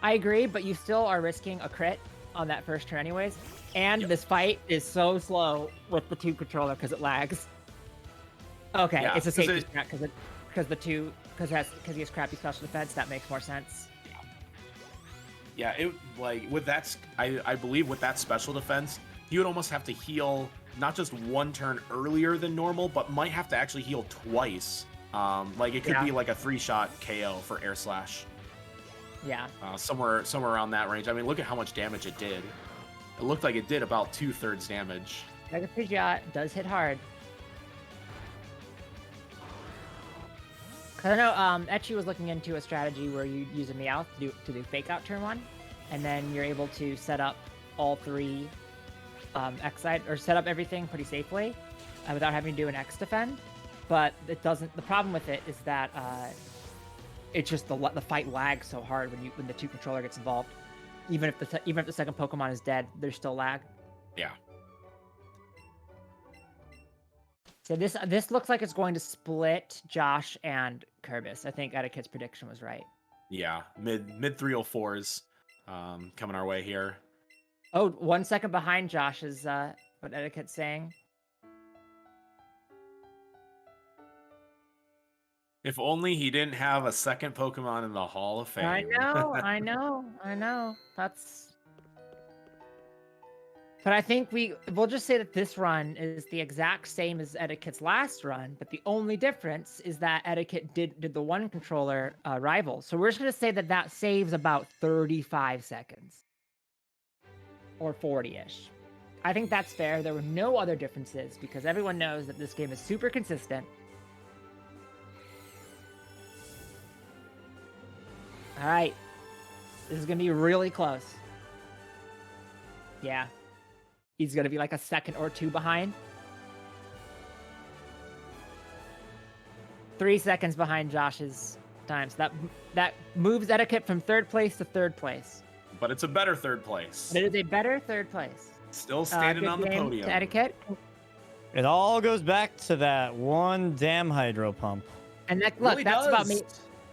Speaker 2: I agree, but you still are risking a crit on that first turn anyways. And this fight is so slow with the 2 controller because it lags. Okay,
Speaker 1: Yeah,
Speaker 2: it's a safety strat because he has crappy special defense. That makes more sense.
Speaker 1: Yeah, it like with that, I believe with that special defense, you would almost have to heal not just 1 turn earlier than normal, but might have to actually heal twice. Like it could be like a 3-shot KO for Air Slash.
Speaker 2: Yeah.
Speaker 1: Somewhere around that range. I mean, look at how much damage it did. It looked like it did about 2/3 damage.
Speaker 2: Mega Pidgeot does hit hard. Cause I know Etchi was looking into a strategy where you use a Meowth to do fake out turn 1, and then you're able to set up all 3 X side or set up everything pretty safely without having to do an X defend. But it doesn't. The problem with it is that it's just the fight lags so hard when the 2 controller gets involved. Even if the second Pokemon is dead, there's still lag.
Speaker 1: Yeah.
Speaker 2: So this looks like it's going to split Josh and Kerbis. I think Etiquette's prediction was right.
Speaker 1: Yeah, mid 304s coming our way here.
Speaker 2: Oh, 1 second behind Josh is what Etiquette's saying.
Speaker 1: If only he didn't have a second Pokemon in the Hall of Fame.
Speaker 2: I know. But I think we'll just say that this run is the exact same as Etiquette's last run, but the only difference is that Etiquette did the 1 controller rival. So we're just going to say that saves about 35 seconds. Or 40-ish. I think that's fair. There were no other differences because everyone knows that this game is super consistent. All right. This is going to be really close. Yeah. He's going to be like a second or 2 behind. 3 seconds behind Josh's time. So that moves Etiquette from 3rd place to 3rd place.
Speaker 1: But it's a better 3rd place.
Speaker 2: It is a better 3rd place.
Speaker 1: Still standing on the podium.
Speaker 2: To Etiquette.
Speaker 3: It all goes back to that one damn hydro pump.
Speaker 2: And that's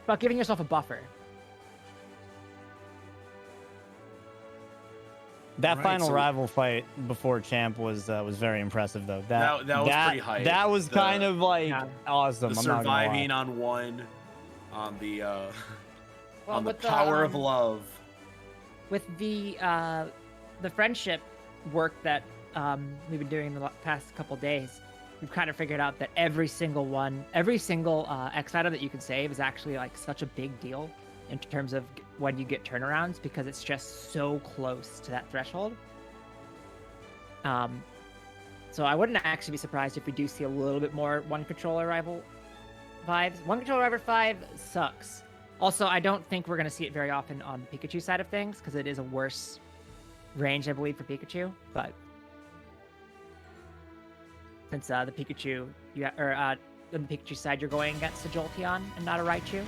Speaker 2: about giving yourself a buffer.
Speaker 3: That final rival fight before Champ was very impressive, though. That
Speaker 1: was pretty hype.
Speaker 3: That was kind of like awesome.
Speaker 1: The
Speaker 3: I'm
Speaker 1: surviving on 1, on the on the power of love.
Speaker 2: With the friendship work that we've been doing the past couple days, we've kind of figured out that every single X item that you can save is actually like such a big deal in terms of when you get turnarounds because it's just so close to that threshold. So I wouldn't actually be surprised if we do see a little bit more 1 controller rival vibes. 1 controller rival 5 sucks. Also, I don't think we're going to see it very often on the Pikachu side of things because it is a worse range, I believe, for Pikachu. But since the Pikachu, on the Pikachu side, you're going against a Jolteon and not a Raichu.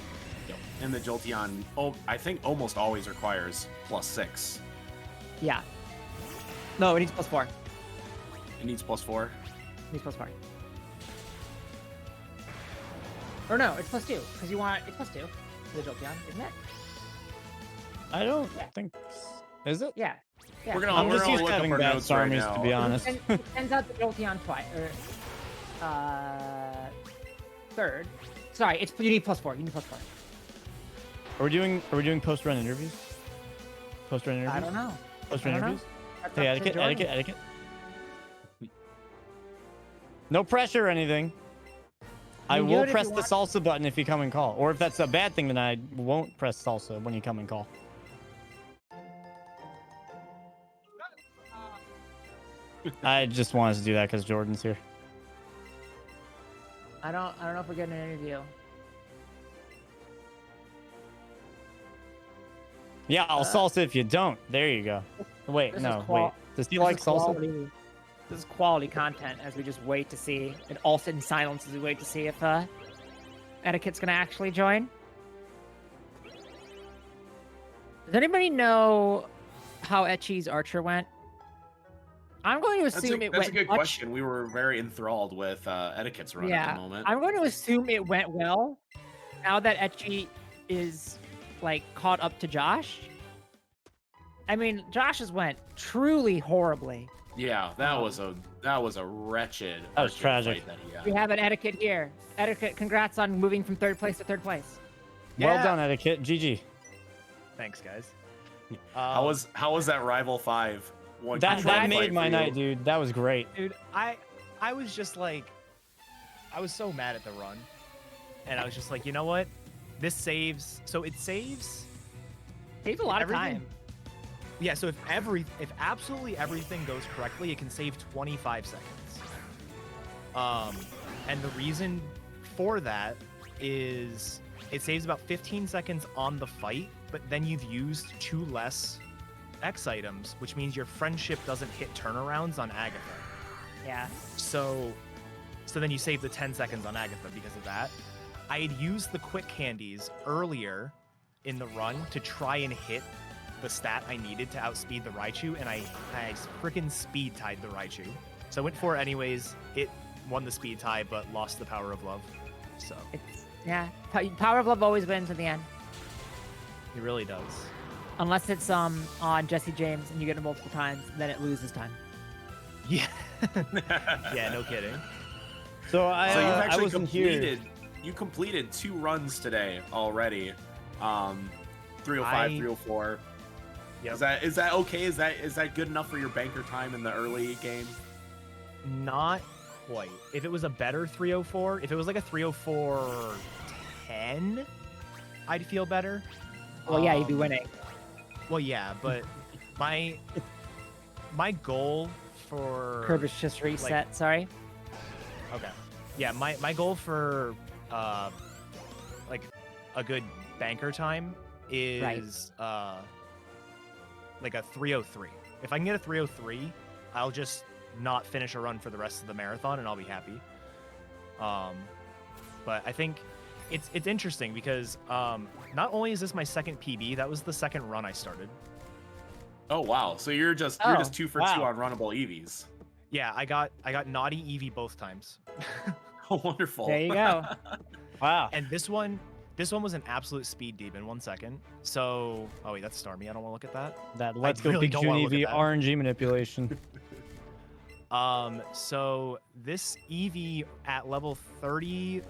Speaker 1: And the Jolteon, I think, almost always requires +6.
Speaker 2: Yeah. No, it needs +4.
Speaker 1: It needs +4?
Speaker 2: It needs +4. Or no, it's +2, because it's +2 for the Jolteon, isn't it?
Speaker 3: I don't think... Is it?
Speaker 2: Yeah.
Speaker 3: I'm just used to having bad armies, to be honest.
Speaker 2: It sends out the Jolteon twice, or 3rd. Sorry, you need +4. You need +4.
Speaker 3: Are we doing post-run interviews? Post-run interviews?
Speaker 2: I don't know.
Speaker 3: Post-run interviews? Hey, etiquette. No pressure or anything. I will press the salsa button if you come and call. Or if that's a bad thing, then I won't press salsa when you come and call. I just wanted to do that because Jordan's here.
Speaker 2: I don't know if we're getting an interview.
Speaker 3: Yeah, I'll salsa if you don't. There you go. Wait, wait. Does he like salsa?
Speaker 2: This is quality content as we just wait to see. And all sit in silence as we wait to see if Etiquette's gonna actually join. Does anybody know how Etchi's Archer went? I'm going to assume it went.
Speaker 1: That's a good question. We were very enthralled with Etiquette's run at the moment.
Speaker 2: I'm going to assume it went well. Now that Etchi is like caught up to Josh. I mean, Josh's went truly horribly.
Speaker 1: Yeah, that was a wretched.
Speaker 3: That was tragic.
Speaker 1: Fight that he had.
Speaker 2: We have an Etiquette here. Etiquette, congrats on moving from 3rd place to 3rd place.
Speaker 3: Well done, Etiquette. GG.
Speaker 4: Thanks, guys.
Speaker 1: How was that Rival 5?
Speaker 3: That made my night, dude. That was great.
Speaker 4: Dude, I was just like, I was so mad at the run, and I was just like, you know what? This saves. So it saves.
Speaker 2: Saves a lot of time.
Speaker 4: Yeah. So if absolutely everything goes correctly, it can save 25 seconds. And the reason for that is it saves about 15 seconds on the fight, but then you've used 2 less X items, which means your friendship doesn't hit turnarounds on Agatha.
Speaker 2: Yeah.
Speaker 4: So then you save the 10 seconds on Agatha because of that. I had used the quick candies earlier in the run to try and hit the stat I needed to outspeed the Raichu, and I freaking speed tied the Raichu. So I went for it anyways. It won the speed tie, but lost the power of love. So
Speaker 2: Power of Love always wins in the end.
Speaker 4: it really does.
Speaker 2: Unless it's on Jesse James and you get it multiple times, then it loses time.
Speaker 4: Yeah. Yeah, no kidding.
Speaker 3: So
Speaker 1: you've actually
Speaker 3: I wasn't here.
Speaker 1: You completed 2 runs today already. 305, 304.
Speaker 4: Yep.
Speaker 1: Is that okay? Is that good enough for your banker time in the early game?
Speaker 4: Not quite. If it was a better 304, if it was like a 304-10, I'd feel better.
Speaker 2: Well, yeah, you'd be winning.
Speaker 4: Well, yeah, but my goal for
Speaker 2: Curve is just reset. Sorry.
Speaker 4: Okay. Yeah, my goal for like a good banker time is like a 303. If I can get a 303, I'll just not finish a run for the rest of the marathon and I'll be happy. But I think it's interesting because not only is this my second PB, that was the second run I started.
Speaker 1: Oh wow! So you're just 2 for 2 on runnable Eevees.
Speaker 4: Yeah, I got naughty Eevee both times.
Speaker 1: Oh, wonderful!
Speaker 2: There you go.
Speaker 3: Wow.
Speaker 4: And this one was an absolute speed demon. 1 second. So, oh wait, that's Starmie. I don't want to look at that.
Speaker 3: That Let's Go
Speaker 4: really don't wanna
Speaker 3: Pikachu
Speaker 4: look at
Speaker 3: Eevee
Speaker 4: that.
Speaker 3: RNG manipulation.
Speaker 4: So this Eevee at level 30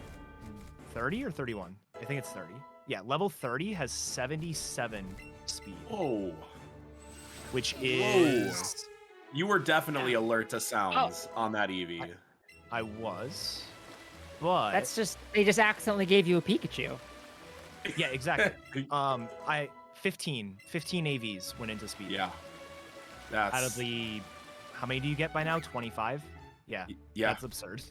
Speaker 4: or 31? I think it's 30. Yeah, level 30 has 77 speed.
Speaker 1: Whoa!
Speaker 4: Which is...
Speaker 1: You were definitely alert to sounds on that Eevee.
Speaker 4: I was, but...
Speaker 2: That's just, they just accidentally gave you a Pikachu.
Speaker 4: Yeah, exactly. 15 AVs went into speed.
Speaker 1: Yeah. That's...
Speaker 4: Out of the... How many do you get by now? 25? Yeah.
Speaker 1: Yeah.
Speaker 4: That's absurd.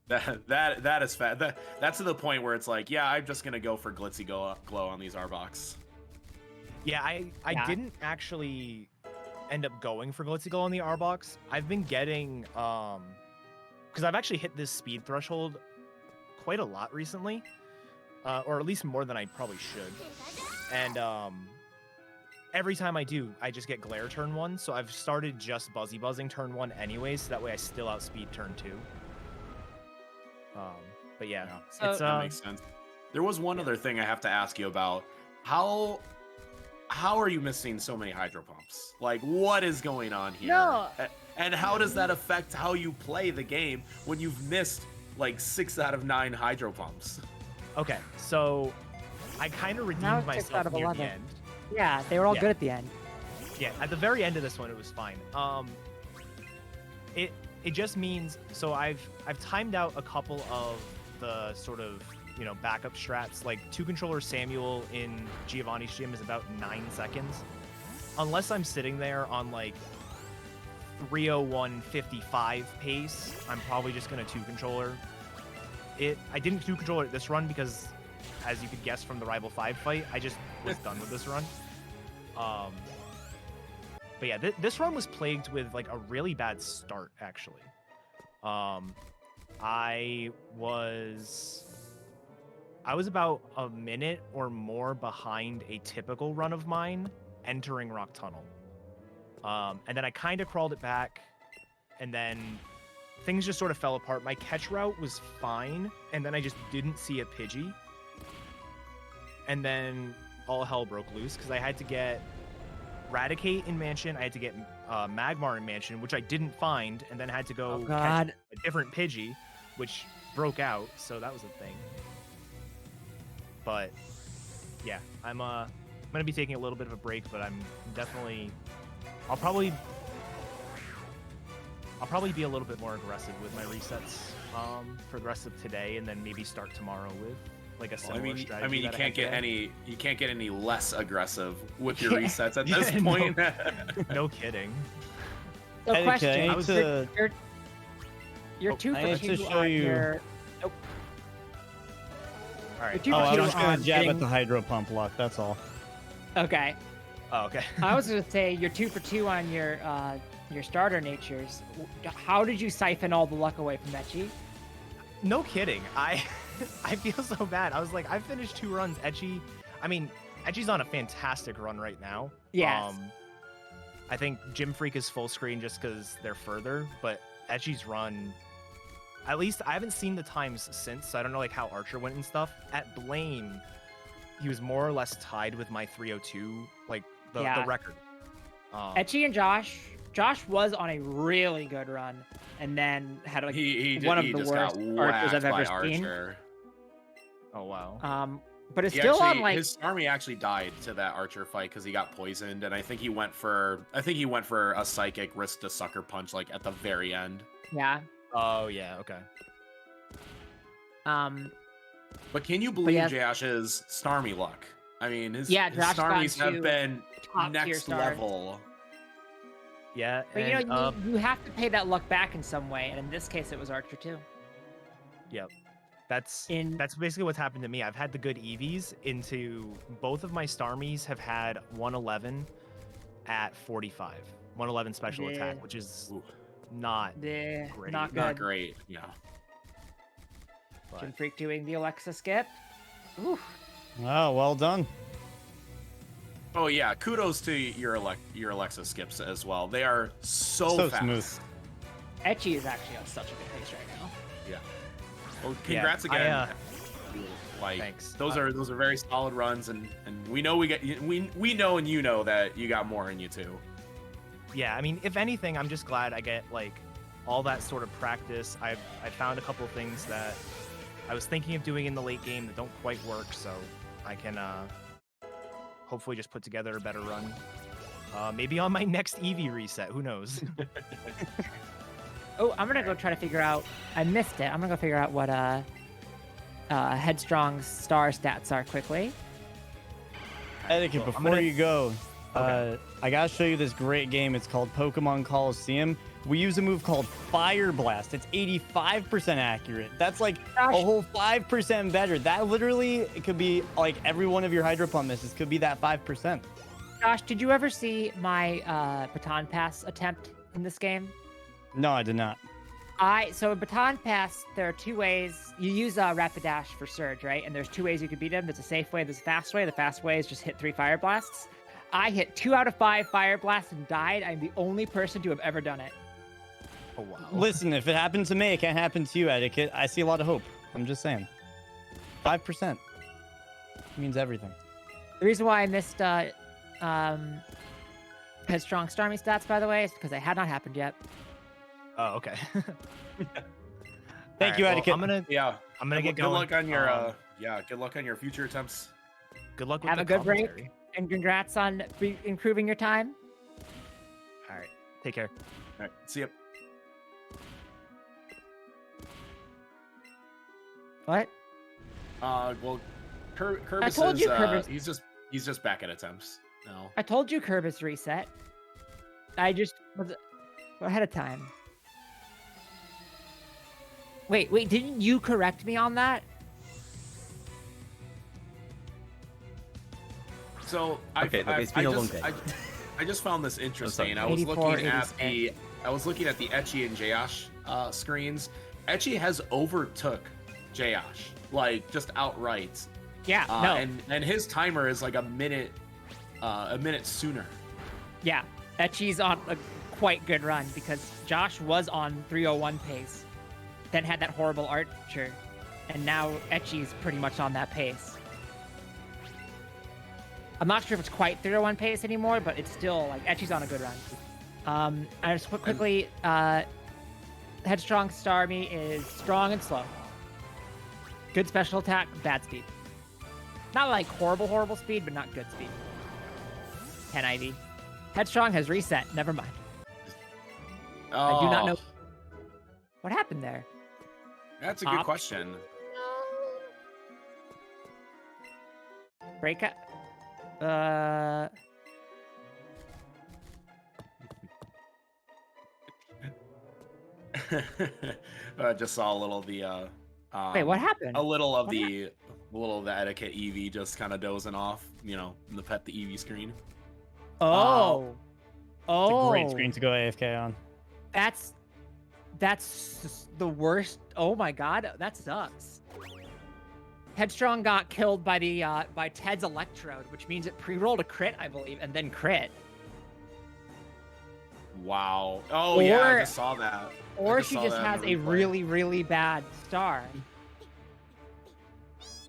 Speaker 1: that is fat. That's to the point where it's like, yeah, I'm just gonna go for Glitzy Glow on these Arboks.
Speaker 4: Yeah, I didn't actually end up going for Glitzy Glow on the Arboks. I've been getting because I've actually hit this speed threshold quite a lot recently, or at least more than I probably should. And every time I do, I just get Glare turn 1, so I've started just buzzing turn 1 anyways, so that way I still outspeed turn 2. But yeah,
Speaker 2: So,
Speaker 1: that makes sense. There was one other thing I have to ask you about. How are you missing so many Hydro Pumps? Like, what is going on here?
Speaker 2: No.
Speaker 1: And how does that affect how you play the game when you've missed like 6 out of 9 Hydro Pumps?
Speaker 4: Okay, so I kind of
Speaker 2: Now
Speaker 4: redeemed
Speaker 2: it's 6
Speaker 4: myself
Speaker 2: out of
Speaker 4: near
Speaker 2: 11.
Speaker 4: the end.
Speaker 2: Yeah, they were all
Speaker 4: Yeah.
Speaker 2: good at the end.
Speaker 4: Yeah, at the very end of this one, it was fine. It just means, so I've timed out a couple of the sort of, you know, backup strats. Like 2-controller Samuel in Giovanni's gym is about 9 seconds. Unless I'm sitting there on like 301.55 pace, I'm probably just gonna 2-controller I didn't do controller this run because, as you could guess from the Rival 5 fight, I just was done with this run. But yeah, this run was plagued with like a really bad start, actually. I was about a minute or more behind a typical run of mine entering Rock Tunnel. And then I kind of crawled it back, and then things just sort of fell apart. My catch route was fine, and then I just didn't see a Pidgey. And then all hell broke loose because I had to get Raticate in Mansion, I had to get Magmar in Mansion, which I didn't find, and then had to go catch a different Pidgey, which broke out, so that was a thing. But yeah, I'm gonna be taking a little bit of a break, but I'm definitely I'll probably be a little bit more aggressive with my resets for the rest of today, and then maybe start tomorrow with like a similar strategy.
Speaker 1: I mean, you can't get any less aggressive with your resets at this point.
Speaker 4: No kidding.
Speaker 2: So
Speaker 3: Hey,
Speaker 2: question:
Speaker 3: I was to...
Speaker 2: you're 2
Speaker 3: I
Speaker 2: for
Speaker 3: need
Speaker 2: 2
Speaker 3: to show
Speaker 2: on
Speaker 3: you...
Speaker 2: your.
Speaker 4: All right.
Speaker 2: You're 2 for
Speaker 3: I
Speaker 2: 2
Speaker 3: was gonna
Speaker 2: on
Speaker 3: jab
Speaker 2: getting...
Speaker 3: at the Hydro Pump luck. That's all.
Speaker 2: Okay.
Speaker 4: Oh, okay.
Speaker 2: I was gonna say you're 2 for 2 on your starter natures. How did you siphon all the luck away from Etchy?
Speaker 4: No kidding. I feel so bad. I was like, I finished 2 runs. Etchy's on a fantastic run right now.
Speaker 2: Yes.
Speaker 4: I think Gym Freak is full screen just because they're further, but Etchy's run, at least I haven't seen the times since, so I don't know like how Archer went and stuff. At Blame, he was more or less tied with my 302, like the record.
Speaker 2: Etchy and Josh was on a really good run, and then had like one of the worst Archers I've ever seen.
Speaker 4: Oh wow.
Speaker 2: But it's still on like
Speaker 1: his army actually died to that Archer fight because he got poisoned, and I think he went for a psychic, risked a sucker punch like at the very end.
Speaker 2: Yeah.
Speaker 4: Oh yeah. Okay.
Speaker 1: But can you believe Josh's Starmie luck? I mean, his Starmies have been next level.
Speaker 4: Yeah,
Speaker 2: but
Speaker 4: and,
Speaker 2: you have to pay that luck back in some way, and in this case, it was Archer too.
Speaker 4: Yep. That's basically what's happened to me. I've had the good Eevees into both of my Starmies have had 111 at 45. 111 special attack, which is not great.
Speaker 2: Not good.
Speaker 1: Not great, yeah.
Speaker 2: Gym Freak doing the Alexa skip. Ooh.
Speaker 3: Oh, well done.
Speaker 1: Oh yeah, kudos to your Alexa skips as well. They are so fast.
Speaker 3: Smooth.
Speaker 2: Etchy is actually on such a good pace right now.
Speaker 1: Yeah. Well, congrats again.
Speaker 4: Thanks.
Speaker 1: Those are very solid runs, and we know we know and you know that you got more in you too.
Speaker 4: Yeah, I mean, if anything, I'm just glad I get like all that sort of practice. I found a couple of things that I was thinking of doing in the late game that don't quite work, so I can hopefully just put together a better run. Maybe on my next Eevee reset, who knows?
Speaker 2: Oh, I'm gonna go try to figure out. I missed it. I'm gonna go figure out what Headstrong's star stats are quickly.
Speaker 3: Etiquette, before you go, I gotta show you this great game. It's called Pokemon Coliseum. We use a move called Fire Blast. It's 85% accurate. That's like a whole 5% better. That literally, it could be like every one of your Hydro Pump misses could be that 5%.
Speaker 2: Josh, did you ever see my baton pass attempt in this game?
Speaker 3: No, I did not.
Speaker 2: So in baton pass, there are 2 ways. You use Rapid Dash for Surge, right? And there's 2 ways you could beat him. There's a safe way, there's a fast way. The fast way is just hit 3 Fire Blasts. I hit 2 out of 5 Fire Blasts and died. I'm the only person to have ever done it.
Speaker 4: Oh, wow.
Speaker 3: Listen, if it happened to me, it can't happen to you, Etiquette. I see a lot of hope. I'm just saying. 5% means everything.
Speaker 2: The reason why I missed Headstrong Starmie stats, by the way, is because they had not happened yet.
Speaker 4: Oh, okay.
Speaker 3: Thank you, Etiquette.
Speaker 4: I'm gonna get going.
Speaker 1: Good luck on your good luck on your future attempts.
Speaker 4: Good luck with
Speaker 2: Have
Speaker 4: the
Speaker 2: a good
Speaker 4: commentary.
Speaker 2: break, and congrats on improving your time.
Speaker 4: All right, take care.
Speaker 1: All right, see ya.
Speaker 2: What?
Speaker 1: Well, Kerbis
Speaker 2: I told you, Kerbis.
Speaker 1: he's just back at attempts now.
Speaker 2: I told you Kerbis reset. I just was ahead of time. Wait, didn't you correct me on that?
Speaker 1: So
Speaker 5: Okay, it's been a long day.
Speaker 1: I just found this interesting. I was
Speaker 2: 84,
Speaker 1: looking at
Speaker 2: 86.
Speaker 1: the Etchy and Jayosh screens. Etchy has overtook Jayosh, like just outright.
Speaker 2: Yeah, no.
Speaker 1: And his timer is like a minute sooner.
Speaker 2: Yeah, Etchy's on a quite good run because Josh was on 301 pace, then had that horrible Archer, and now Etchy's pretty much on that pace. I'm not sure if it's quite 301 pace anymore, but it's still like Etchy's on a good run. I just quickly, Headstrong Starmie is strong and slow. Good special attack, bad speed. Not like horrible speed, but not good speed. 10 IV. Headstrong has reset. Never mind.
Speaker 1: Oh,
Speaker 2: I do not know. What happened there?
Speaker 1: That's a good question.
Speaker 2: Break up.
Speaker 1: I just saw a little of the
Speaker 2: Wait, what happened?
Speaker 1: A little of the etiquette Eevee just kind of dozing off, in the pet the Eevee screen.
Speaker 2: Oh.
Speaker 3: It's a great screen to go AFK on.
Speaker 2: That's the worst. Oh my god, that sucks. Headstrong got killed by the by Ted's Electrode, which means it pre-rolled a crit, I believe, and then crit.
Speaker 1: Wow. Oh yeah, I just saw that.
Speaker 2: Or she just has a really, really bad star.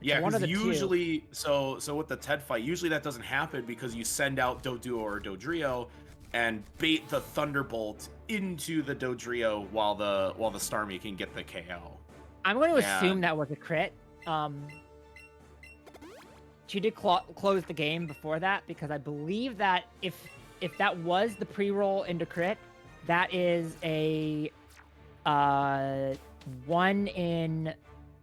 Speaker 1: Yeah,
Speaker 2: one of
Speaker 1: because
Speaker 2: the
Speaker 1: usually, so with the Ted fight, usually that doesn't happen because you send out Doduo or Dodrio and bait the Thunderbolt into the Dodrio while the Starmie can get the KO.
Speaker 2: I'm going to assume that was a crit. She did close the game before that because I believe that if that was the pre-roll into crit, that is a 1 in...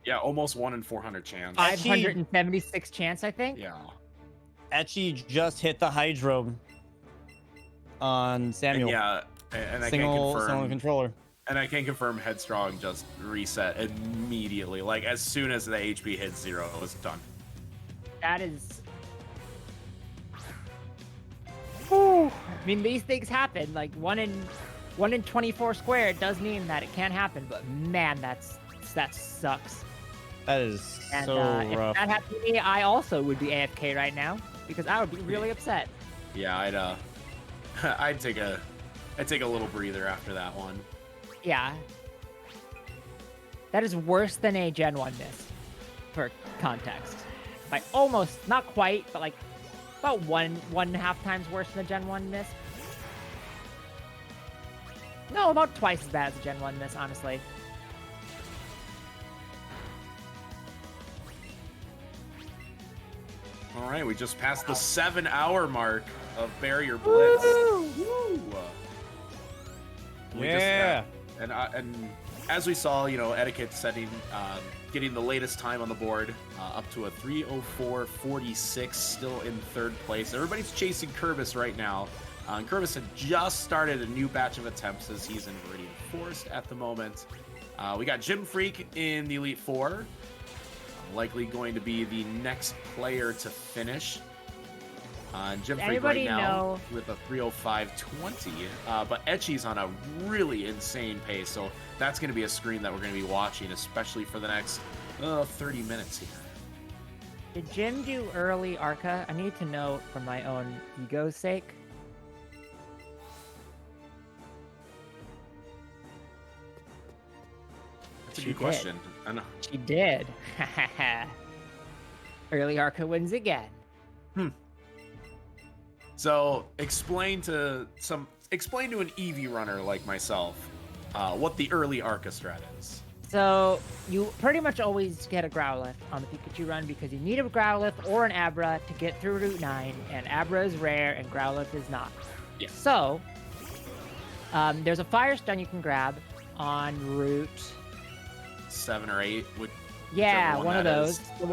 Speaker 1: Yeah, almost 1 in 400 chance.
Speaker 2: 576 chance, I think.
Speaker 1: Yeah.
Speaker 3: Etchy just hit the Hydro on Samuel.
Speaker 1: And I
Speaker 3: single
Speaker 1: can confirm.
Speaker 3: controller.
Speaker 1: And I can confirm Headstrong just reset immediately. Like, as soon as the HP hit 0, it was done.
Speaker 2: That is... Whew. I mean, these things happen. Like, 1 in 24 squared does mean that it can happen, but man, that sucks.
Speaker 3: That is
Speaker 2: And
Speaker 3: so rough.
Speaker 2: if that happened to me, I also would be AFK right now because I would be really upset.
Speaker 1: Yeah, I'd take a little breather after that one.
Speaker 2: Yeah. That is worse than a Gen 1 miss, for context. Like, almost, not quite, but like, about 1.5 times worse than a Gen 1 miss. No, about twice as bad as a Gen 1 miss, honestly.
Speaker 1: All right, we just passed the 7-hour mark of Barrier Blitz. Woo!
Speaker 3: Yeah.
Speaker 1: And as we saw, etiquette setting, getting the latest time on the board, up to a 3:04.46, still in 3rd place. Everybody's chasing Curvis right now. And Curvis had just started a new batch of attempts as he's in Viridian Forest at the moment. We got Jim Freak in the Elite Four, likely going to be the next player to finish. Jim Freak right now with a 3:05.20, but Etchy's on a really insane pace, so that's going to be a screen that we're going to be watching, especially for the next 30 minutes here.
Speaker 2: Did Jim do early Arca? I need to know for my own ego's sake.
Speaker 1: That's a good question. I know.
Speaker 2: She did. Early Arca wins again.
Speaker 1: So explain to an Eevee runner like myself what the early Arca strat is.
Speaker 2: So you pretty much always get a Growlithe on the Pikachu run because you need a Growlithe or an Abra to get through Route 9, and Abra is rare and Growlithe is not.
Speaker 1: Yeah.
Speaker 2: So there's a Fire Stun you can grab on Route
Speaker 1: 7 or 8 would.
Speaker 2: Yeah, one of those.
Speaker 1: Is.
Speaker 2: The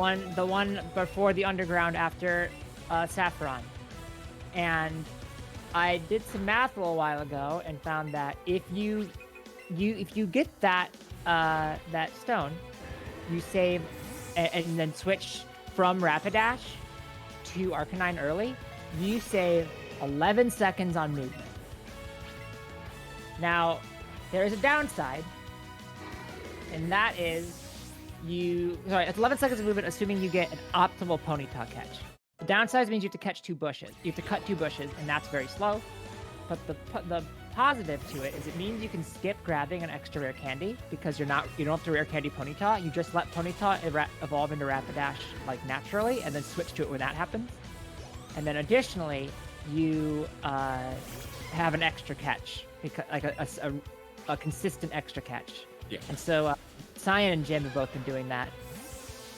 Speaker 2: one before the underground after Saffron. And I did some math a little while ago and found that if you get that that stone, you save and then switch from Rapidash to Arcanine early, you save 11 seconds on movement. Now, there is a downside, and that is it's 11 seconds of movement, assuming you get an optimal Ponyta catch. The downside means you have to catch 2 bushes. You have to cut 2 bushes, and that's very slow. But the positive to it is it means you can skip grabbing an extra rare candy because you don't have to rare candy Ponyta. You just let Ponyta evolve into Rapidash like naturally, and then switch to it when that happens. And then additionally, you have an extra catch, because like a consistent extra catch.
Speaker 1: Yeah.
Speaker 2: And so Cyan and Jim have both been doing that.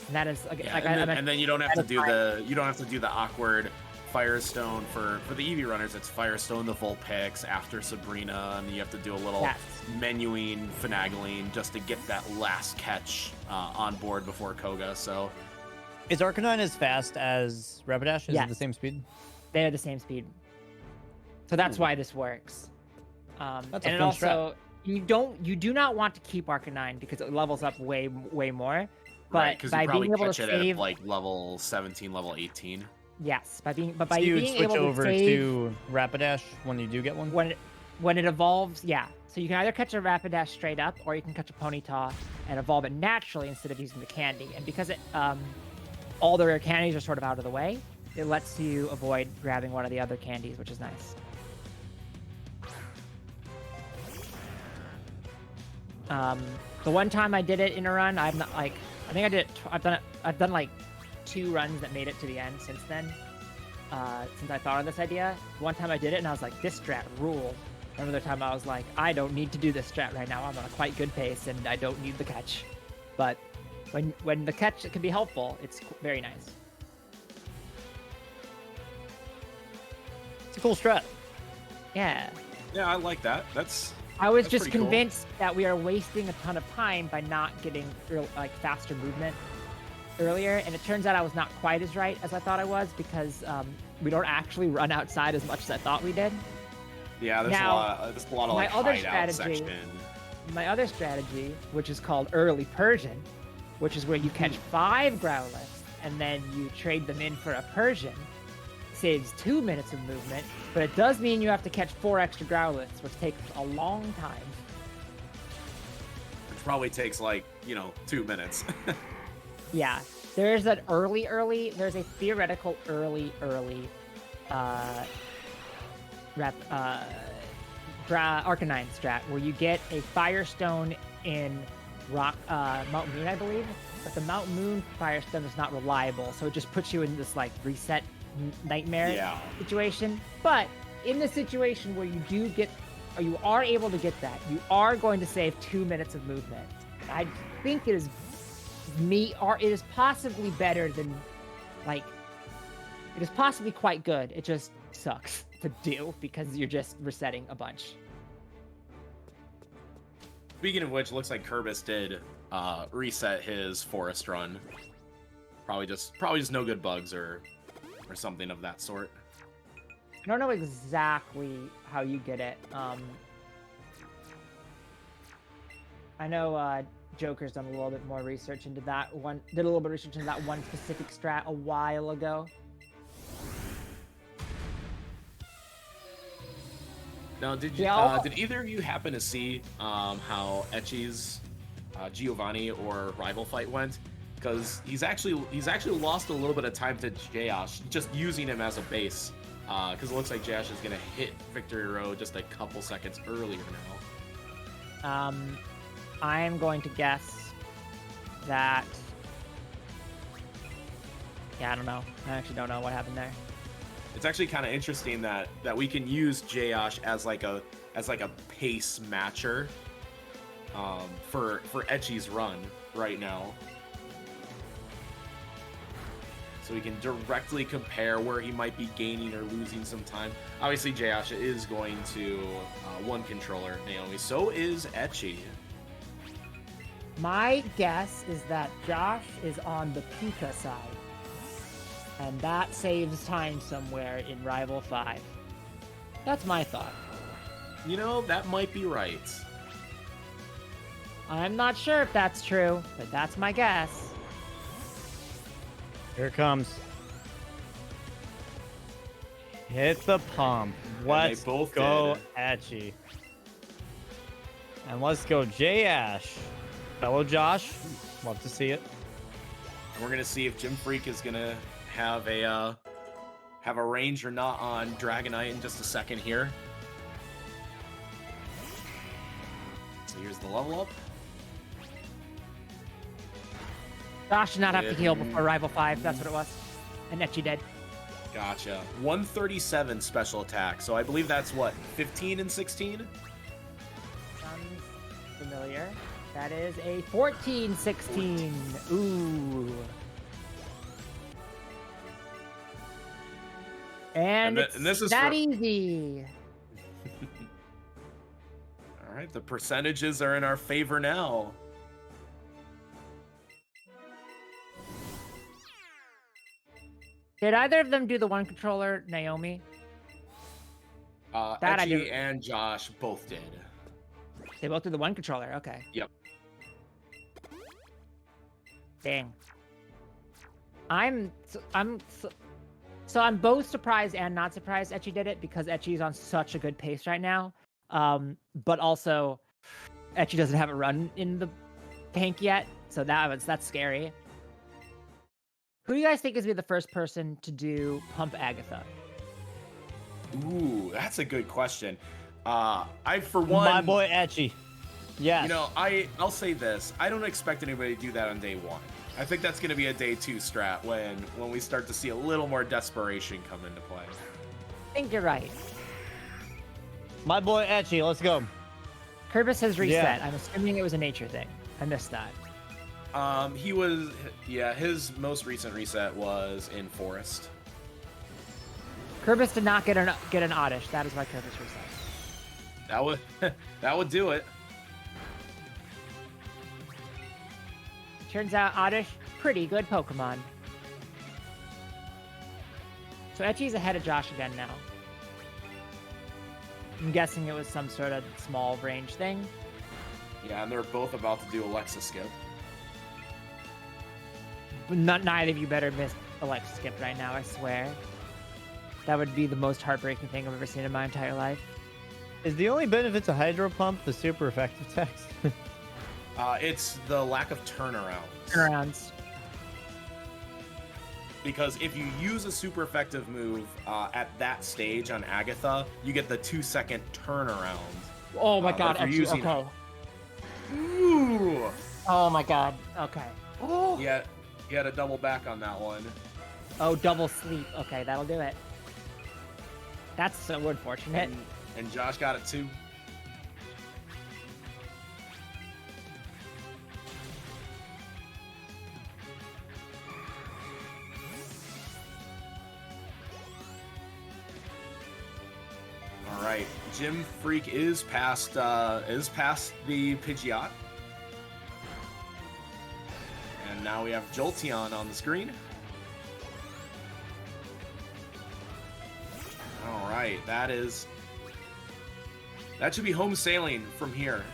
Speaker 2: And that is
Speaker 1: and then you don't have to do the awkward Firestone for the Eevee runners. It's Firestone the Vulpix after Sabrina, and you have to do a little menuing, finagling just to get that last catch on board before Koga. So,
Speaker 3: is Arcanine as fast as Rapidash? Is
Speaker 2: yes.
Speaker 3: it the same speed?
Speaker 2: They are the same speed. So that's why this works.
Speaker 3: That's
Speaker 2: and
Speaker 3: a
Speaker 2: it
Speaker 3: fun
Speaker 2: also you do not want to keep Arcanine because it levels up way more. But
Speaker 1: because
Speaker 2: by
Speaker 1: you probably
Speaker 2: being able
Speaker 1: catch
Speaker 2: to
Speaker 1: it
Speaker 2: save
Speaker 1: at like level 17, level 18.
Speaker 2: Yes, by being
Speaker 3: you
Speaker 2: being
Speaker 3: switch
Speaker 2: able
Speaker 3: over
Speaker 2: to save
Speaker 3: to Rapidash when you do get one.
Speaker 2: When it evolves, yeah. So you can either catch a Rapidash straight up, or you can catch a Ponyta and evolve it naturally instead of using the candy. And because all the rare candies are sort of out of the way, it lets you avoid grabbing one of the other candies, which is nice. The one time I did it in a run, I've done like 2 runs that made it to the end since then. Since I thought of this idea, one time I did it and I was like, this strat ruled. Another time I was like, I don't need to do this strat right now. I'm on a quite good pace and I don't need the catch. But when the catch can be helpful, it's very nice.
Speaker 3: It's a cool strat.
Speaker 2: Yeah.
Speaker 1: Yeah, I like that.
Speaker 2: I was
Speaker 1: That's
Speaker 2: just
Speaker 1: pretty cool.
Speaker 2: convinced that we are wasting a ton of time by not getting faster movement earlier, and it turns out I was not quite as right as I thought I was because we don't actually run outside as much as I thought we did.
Speaker 1: Yeah, there's a lot of like hideout section.
Speaker 2: My other strategy, which is called early Persian, which is where you catch 5 Growlithe and then you trade them in for a Persian, saves 2 minutes of movement, but it does mean you have to catch 4 extra Growlithes, which takes a long time.
Speaker 1: Which probably takes 2 minutes.
Speaker 2: Yeah, there's an there's a theoretical early Arcanine strat where you get a Firestone in Mount Moon, I believe, but the Mount Moon Firestone is not reliable, so it just puts you in this reset nightmare situation. But in the situation where you are able to get that, you are going to save 2 minutes of movement. I think it is possibly better than it is possibly quite good. It just sucks to do because you're just resetting a bunch.
Speaker 1: Speaking of which, looks like Kerbis did reset his forest run. Probably just no good bugs or something of that sort.
Speaker 2: I don't know exactly how you get it. I know Joker's done a little bit more research into that one. Did a little bit of research into that one specific strat a while ago.
Speaker 1: Now, did either of you happen to see how Etchy's Giovanni or rival fight went? Because he's actually lost a little bit of time to Jayosh, just using him as a base. Because it looks like Jayosh is gonna hit Victory Road just a couple seconds earlier now.
Speaker 2: I'm going to guess that. Yeah, I don't know. I actually don't know what happened there.
Speaker 1: It's actually kind of interesting that we can use Jayosh as like a pace matcher for Etchy's run right now. So we can directly compare where he might be gaining or losing some time. Obviously, Jayosh is going to one controller, Naomi. So is Etchy.
Speaker 2: My guess is that Josh is on the Pika side. And that saves time somewhere in Rival 5. That's my thought.
Speaker 1: That might be right.
Speaker 2: I'm not sure if that's true, but that's my guess.
Speaker 3: Here it comes. Hit the pump. Let's
Speaker 1: both
Speaker 3: go,
Speaker 1: did.
Speaker 3: Etchy. And let's go, J Ash. Fellow Josh. Love to see it.
Speaker 1: And we're gonna see if Jim Freak is gonna have a range or not on Dragonite in just a second here. So here's the level up.
Speaker 2: Josh did not have to heal before Rival 5. That's what it was. And Etchy did.
Speaker 1: Gotcha. 137 special attack. So I believe that's what, 15 and 16?
Speaker 2: Sounds familiar. That is a 14-16. Ooh. And this is that easy.
Speaker 1: All right, the percentages are in our favor now.
Speaker 2: Did either of them do the one controller, Naomi?
Speaker 1: Etchy and Josh both did.
Speaker 2: They both did the one controller. Okay.
Speaker 1: Yep.
Speaker 2: Dang. I'm both surprised and not surprised Etchy did it because Etchy's on such a good pace right now. But also, Etchy doesn't have a run in the tank yet, so that's scary. Who do you guys think is gonna be the first person to do Pump Agatha?
Speaker 1: Ooh, that's a good question. For one,
Speaker 3: my boy Etchy. Yes.
Speaker 1: You know, I'll say this. I don't expect anybody to do that on day one. I think that's going to be a day 2 strat when we start to see a little more desperation come into play.
Speaker 2: I think you're right.
Speaker 3: My boy Etchy, let's go.
Speaker 2: Kerbis has reset. Yeah. I'm assuming it was a nature thing. I missed that.
Speaker 1: His most recent reset was in Forest.
Speaker 2: Kerbis did not get an Oddish. That is why Kerbis reset.
Speaker 1: That would do it.
Speaker 2: Turns out Oddish, pretty good Pokemon. So Etchy's ahead of Josh again now. I'm guessing it was some sort of small range thing.
Speaker 1: Yeah, and they're both about to do Alexa Skip.
Speaker 2: Neither of you better miss Alexa Skip right now, I swear. That would be the most heartbreaking thing I've ever seen in my entire life.
Speaker 3: Is the only benefit to Hydro Pump the super effective text?
Speaker 1: It's the lack of turnarounds.
Speaker 2: Turnarounds.
Speaker 1: Because if you use a super effective move at that stage on Agatha, you get the 2-second turnaround.
Speaker 2: Oh my god,
Speaker 1: using...
Speaker 2: okay.
Speaker 1: Ooh!
Speaker 2: Oh my god, okay. Oh.
Speaker 1: Yeah, you had to double back on that one.
Speaker 2: Oh, double sleep. Okay, that'll do it. That's so unfortunate.
Speaker 1: And Josh got it too. All right, Jim Freak is past the Pidgeot. And now we have Jolteon on the screen. All right, that should be home sailing from here.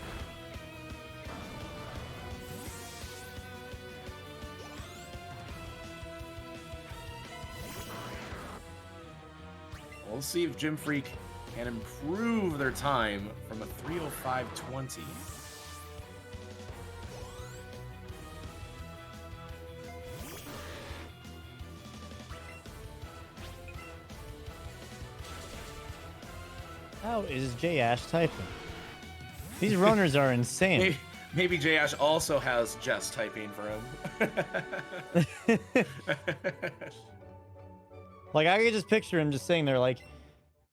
Speaker 1: We'll see if Jim Freak can improve their time from a 3:05.20.
Speaker 3: How is J Ash typing? These runners are insane.
Speaker 1: Maybe J Ash also has Jess typing for him.
Speaker 3: Like, I could just picture him just sitting there like,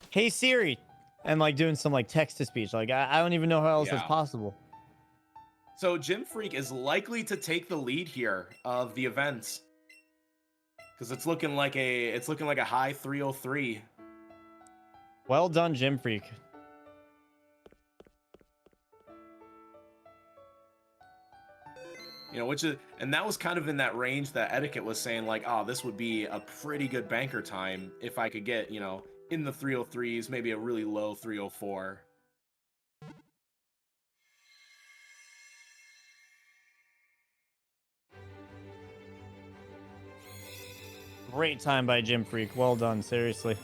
Speaker 3: hey Siri, and like doing some like text to speech. Like, I don't even know how else that's possible.
Speaker 1: So Jim Freak is likely to take the lead here of the events, because it's looking like a high 303.
Speaker 3: Well done, Jim Freak.
Speaker 1: You know, and that was kind of in that range that Etiquette was saying, like, oh, this would be a pretty good banker time if I could get, you know, in the 303s, maybe a really low 304.
Speaker 3: Great time by Jim Freak. Well done, seriously.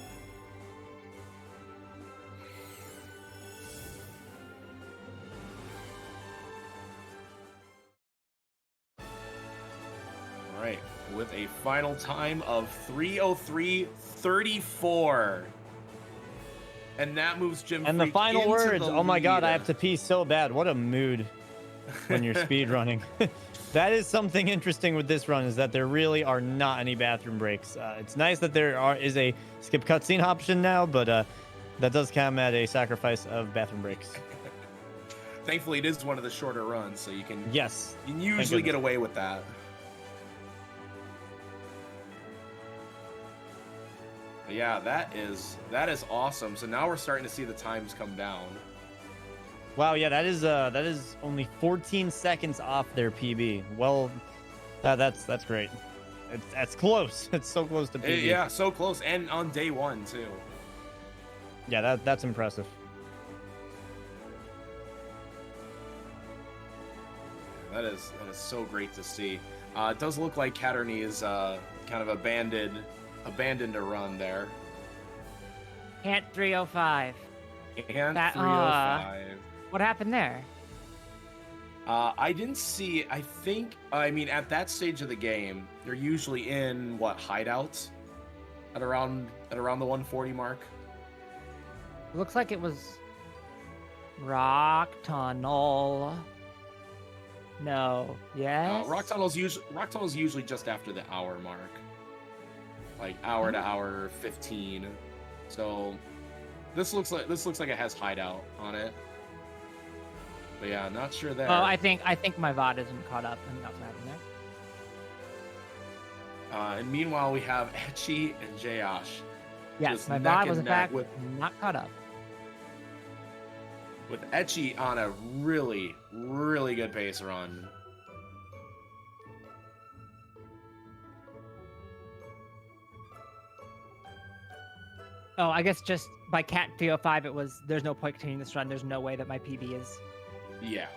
Speaker 1: All right, with a final time of 3:03:34. And that moves Jim
Speaker 3: And
Speaker 1: Freak
Speaker 3: the final
Speaker 1: into
Speaker 3: words.
Speaker 1: the
Speaker 3: Oh my god, I
Speaker 1: lead.
Speaker 3: have to pee so bad. What a mood when you're speed running. That is something interesting with this run, is that there really are not any bathroom breaks. It's nice that there is a skip cutscene option now, but that does come at a sacrifice of bathroom breaks.
Speaker 1: Thankfully, it is one of the shorter runs, so you can
Speaker 3: Thank
Speaker 1: usually get
Speaker 3: goodness.
Speaker 1: away with that. But yeah, that is awesome. So now we're starting to see the times come down.
Speaker 3: Wow, yeah, that is only 14 seconds off their PB. Well, that's great. That's close. It's so close to PB.
Speaker 1: Yeah, so close, and on day one too.
Speaker 3: Yeah, that's impressive.
Speaker 1: That is so great to see. It does look like Caterny is kind of abandoned a run there.
Speaker 2: Can't 305.
Speaker 1: And
Speaker 2: That-
Speaker 1: 305.
Speaker 2: What happened there?
Speaker 1: I didn't see. I mean, at that stage of the game, they're usually in hideouts at around the 140 mark.
Speaker 2: Looks like it was Rock Tunnel. No. Yes.
Speaker 1: Rock tunnel's usually just after the hour mark, like hour to hour 15. So this looks like it has hideout on it. But yeah, not sure there.
Speaker 2: Oh, I think my VOD isn't caught up. I think that's what happened there.
Speaker 1: And meanwhile, we have Etchy and Jayosh.
Speaker 2: Yes,
Speaker 1: just
Speaker 2: my
Speaker 1: neck
Speaker 2: VOD
Speaker 1: and
Speaker 2: was in
Speaker 1: neck
Speaker 2: fact
Speaker 1: with
Speaker 2: not caught up.
Speaker 1: Etchy on a really, really good pace run.
Speaker 2: Oh, I guess just by Cat 305, there's no point continuing this run. There's no way that my PB is,
Speaker 1: Yeah.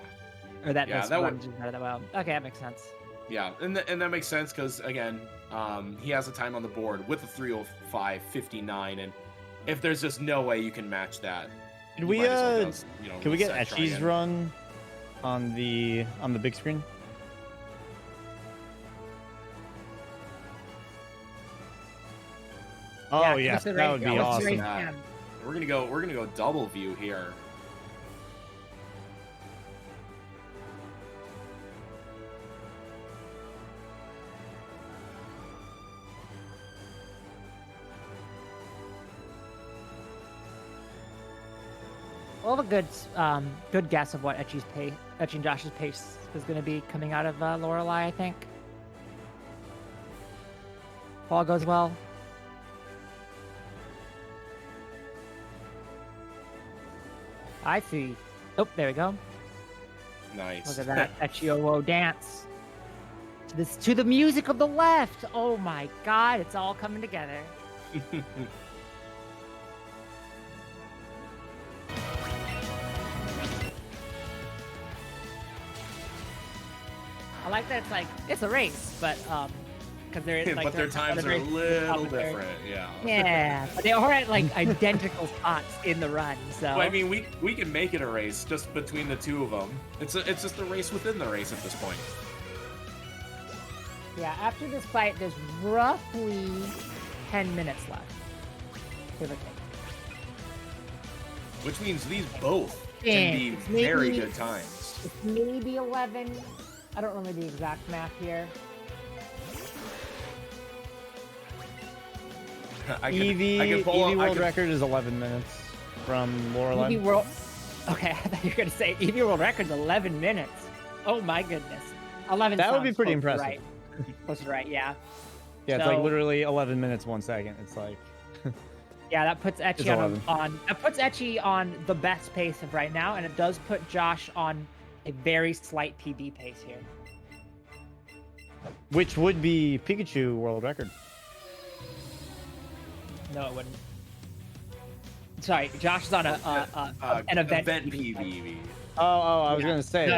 Speaker 2: or that
Speaker 1: Yeah,
Speaker 2: this
Speaker 1: that
Speaker 2: run
Speaker 1: would-
Speaker 2: is better than well. Okay, that makes sense.
Speaker 1: Yeah, and that makes sense because again, he has a time on the board with a 3:05:59, and if there's just no way you can match that,
Speaker 3: Can
Speaker 1: you
Speaker 3: we
Speaker 1: might as well just,
Speaker 3: can we get
Speaker 1: reset, try
Speaker 3: Etchy's
Speaker 1: again.
Speaker 3: run on the big screen? Oh yeah,
Speaker 2: what's the
Speaker 3: that
Speaker 2: race-
Speaker 3: would be
Speaker 2: what's the
Speaker 3: awesome.
Speaker 2: race
Speaker 1: Yeah.
Speaker 2: cam?
Speaker 1: We're gonna go double view here.
Speaker 2: We'll have a good guess of what Etchy and Josh's pace is going to be coming out of Lorelei, I think. If all goes well. I see. Oh, there we go.
Speaker 1: Nice.
Speaker 2: Look at that Etchy dance. To the music of the left. Oh my god, it's all coming together. I like that it's a race, but because they're like
Speaker 1: but their times are a little different. Yeah.
Speaker 2: Yeah, but they are at identical spots in the run. So
Speaker 1: Well, I mean, we can make it a race just between the two of them. It's just a race within the race at this point.
Speaker 2: yeah, after this fight, there's roughly 10 minutes left. Give or take.
Speaker 1: Which means these both
Speaker 2: Yeah,
Speaker 1: can be
Speaker 2: it's
Speaker 1: very
Speaker 2: maybe-
Speaker 1: good times.
Speaker 2: It's maybe 11. I don't remember the exact math here.
Speaker 3: Eevee
Speaker 1: I
Speaker 3: world
Speaker 1: could-
Speaker 3: record is 11 minutes from Lorelei.
Speaker 2: Eevee World. Okay, I thought you were gonna say Eevee World Record's 11 minutes. Oh my goodness. 11.
Speaker 3: That would be
Speaker 2: sounds
Speaker 3: pretty
Speaker 2: close to
Speaker 3: impressive.
Speaker 2: Right. Close to right, yeah.
Speaker 3: Yeah, it's like
Speaker 2: So-
Speaker 3: literally 11 minutes 1 second. It's like
Speaker 2: Yeah, that puts
Speaker 3: It's
Speaker 2: Etchy
Speaker 3: 11.
Speaker 2: that puts Etchy on the best pace of right now, and it does put Josh on a very slight PB pace here.
Speaker 3: which would be Pikachu world record.
Speaker 2: No, it wouldn't. Sorry, Josh is on an event PB.
Speaker 1: PB.
Speaker 3: I was gonna say.
Speaker 2: No,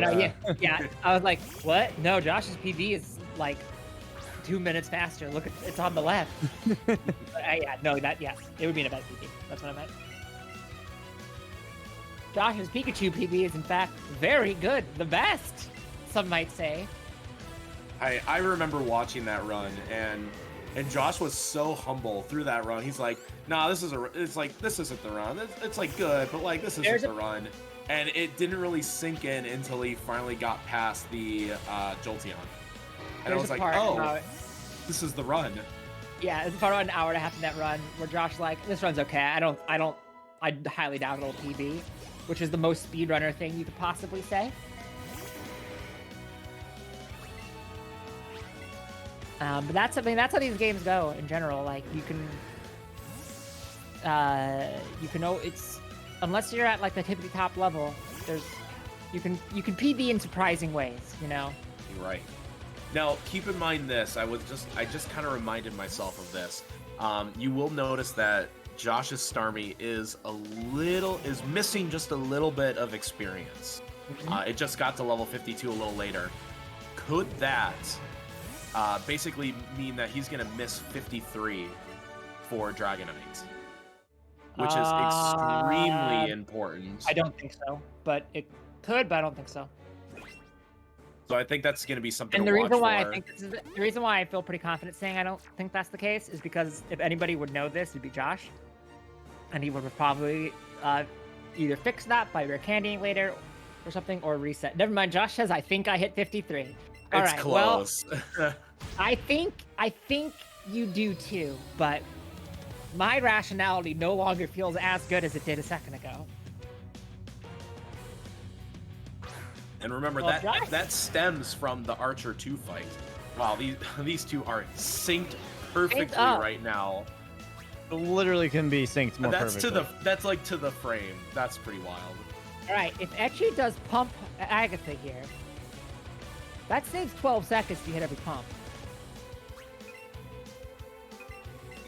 Speaker 2: yeah. I was like, what? No, Josh's PB is like 2 minutes faster. Look, it's on the left. Yeah, no, yes, it would be an event PB. That's what I meant. Josh's Pikachu PB is in fact very good, the best, some might say.
Speaker 1: I remember watching that run, and Josh was so humble through that run. He's like, "Nah, this isn't the run. It's like good, but like this isn't the run." And it didn't really sink in until he finally got past the Jolteon, and I was like, "Oh, this is the run."
Speaker 2: Yeah, it's about an hour and a half in that run where Josh's like, "This run's okay. I highly doubt it'll PB," which is the most speedrunner thing you could possibly say. But that's how these games go in general. Like it's unless you're at like the tippity top level, you can PB in surprising ways, you know.
Speaker 1: You're right. Now keep in mind this. I just kind of reminded myself of this. You will notice that Josh's Starmie is missing just a little bit of experience. It just got to level 52 a little later. Could that basically mean that he's going to miss 53 for Dragonite, which is extremely important?
Speaker 2: I don't think so, but it could, but I don't think so.
Speaker 1: So I think that's going to be something
Speaker 2: And
Speaker 1: to watch
Speaker 2: the reason why I feel pretty confident saying I don't think that's the case is because if anybody would know this, it'd be Josh. And he would probably either fix that by rare candying later or something, or reset. Never mind, Josh says, I think I hit 53. All right,
Speaker 1: close.
Speaker 2: Well, I think you do too, but my rationality no longer feels as good as it did a second ago.
Speaker 1: And remember, that stems from the Archer 2 fight. Wow, these two are synced perfectly right now.
Speaker 3: It literally can be synced more perfectly.
Speaker 1: That's like to the frame. That's pretty wild.
Speaker 2: All right, if Etchy does pump Agatha here, that saves 12 seconds to hit every pump.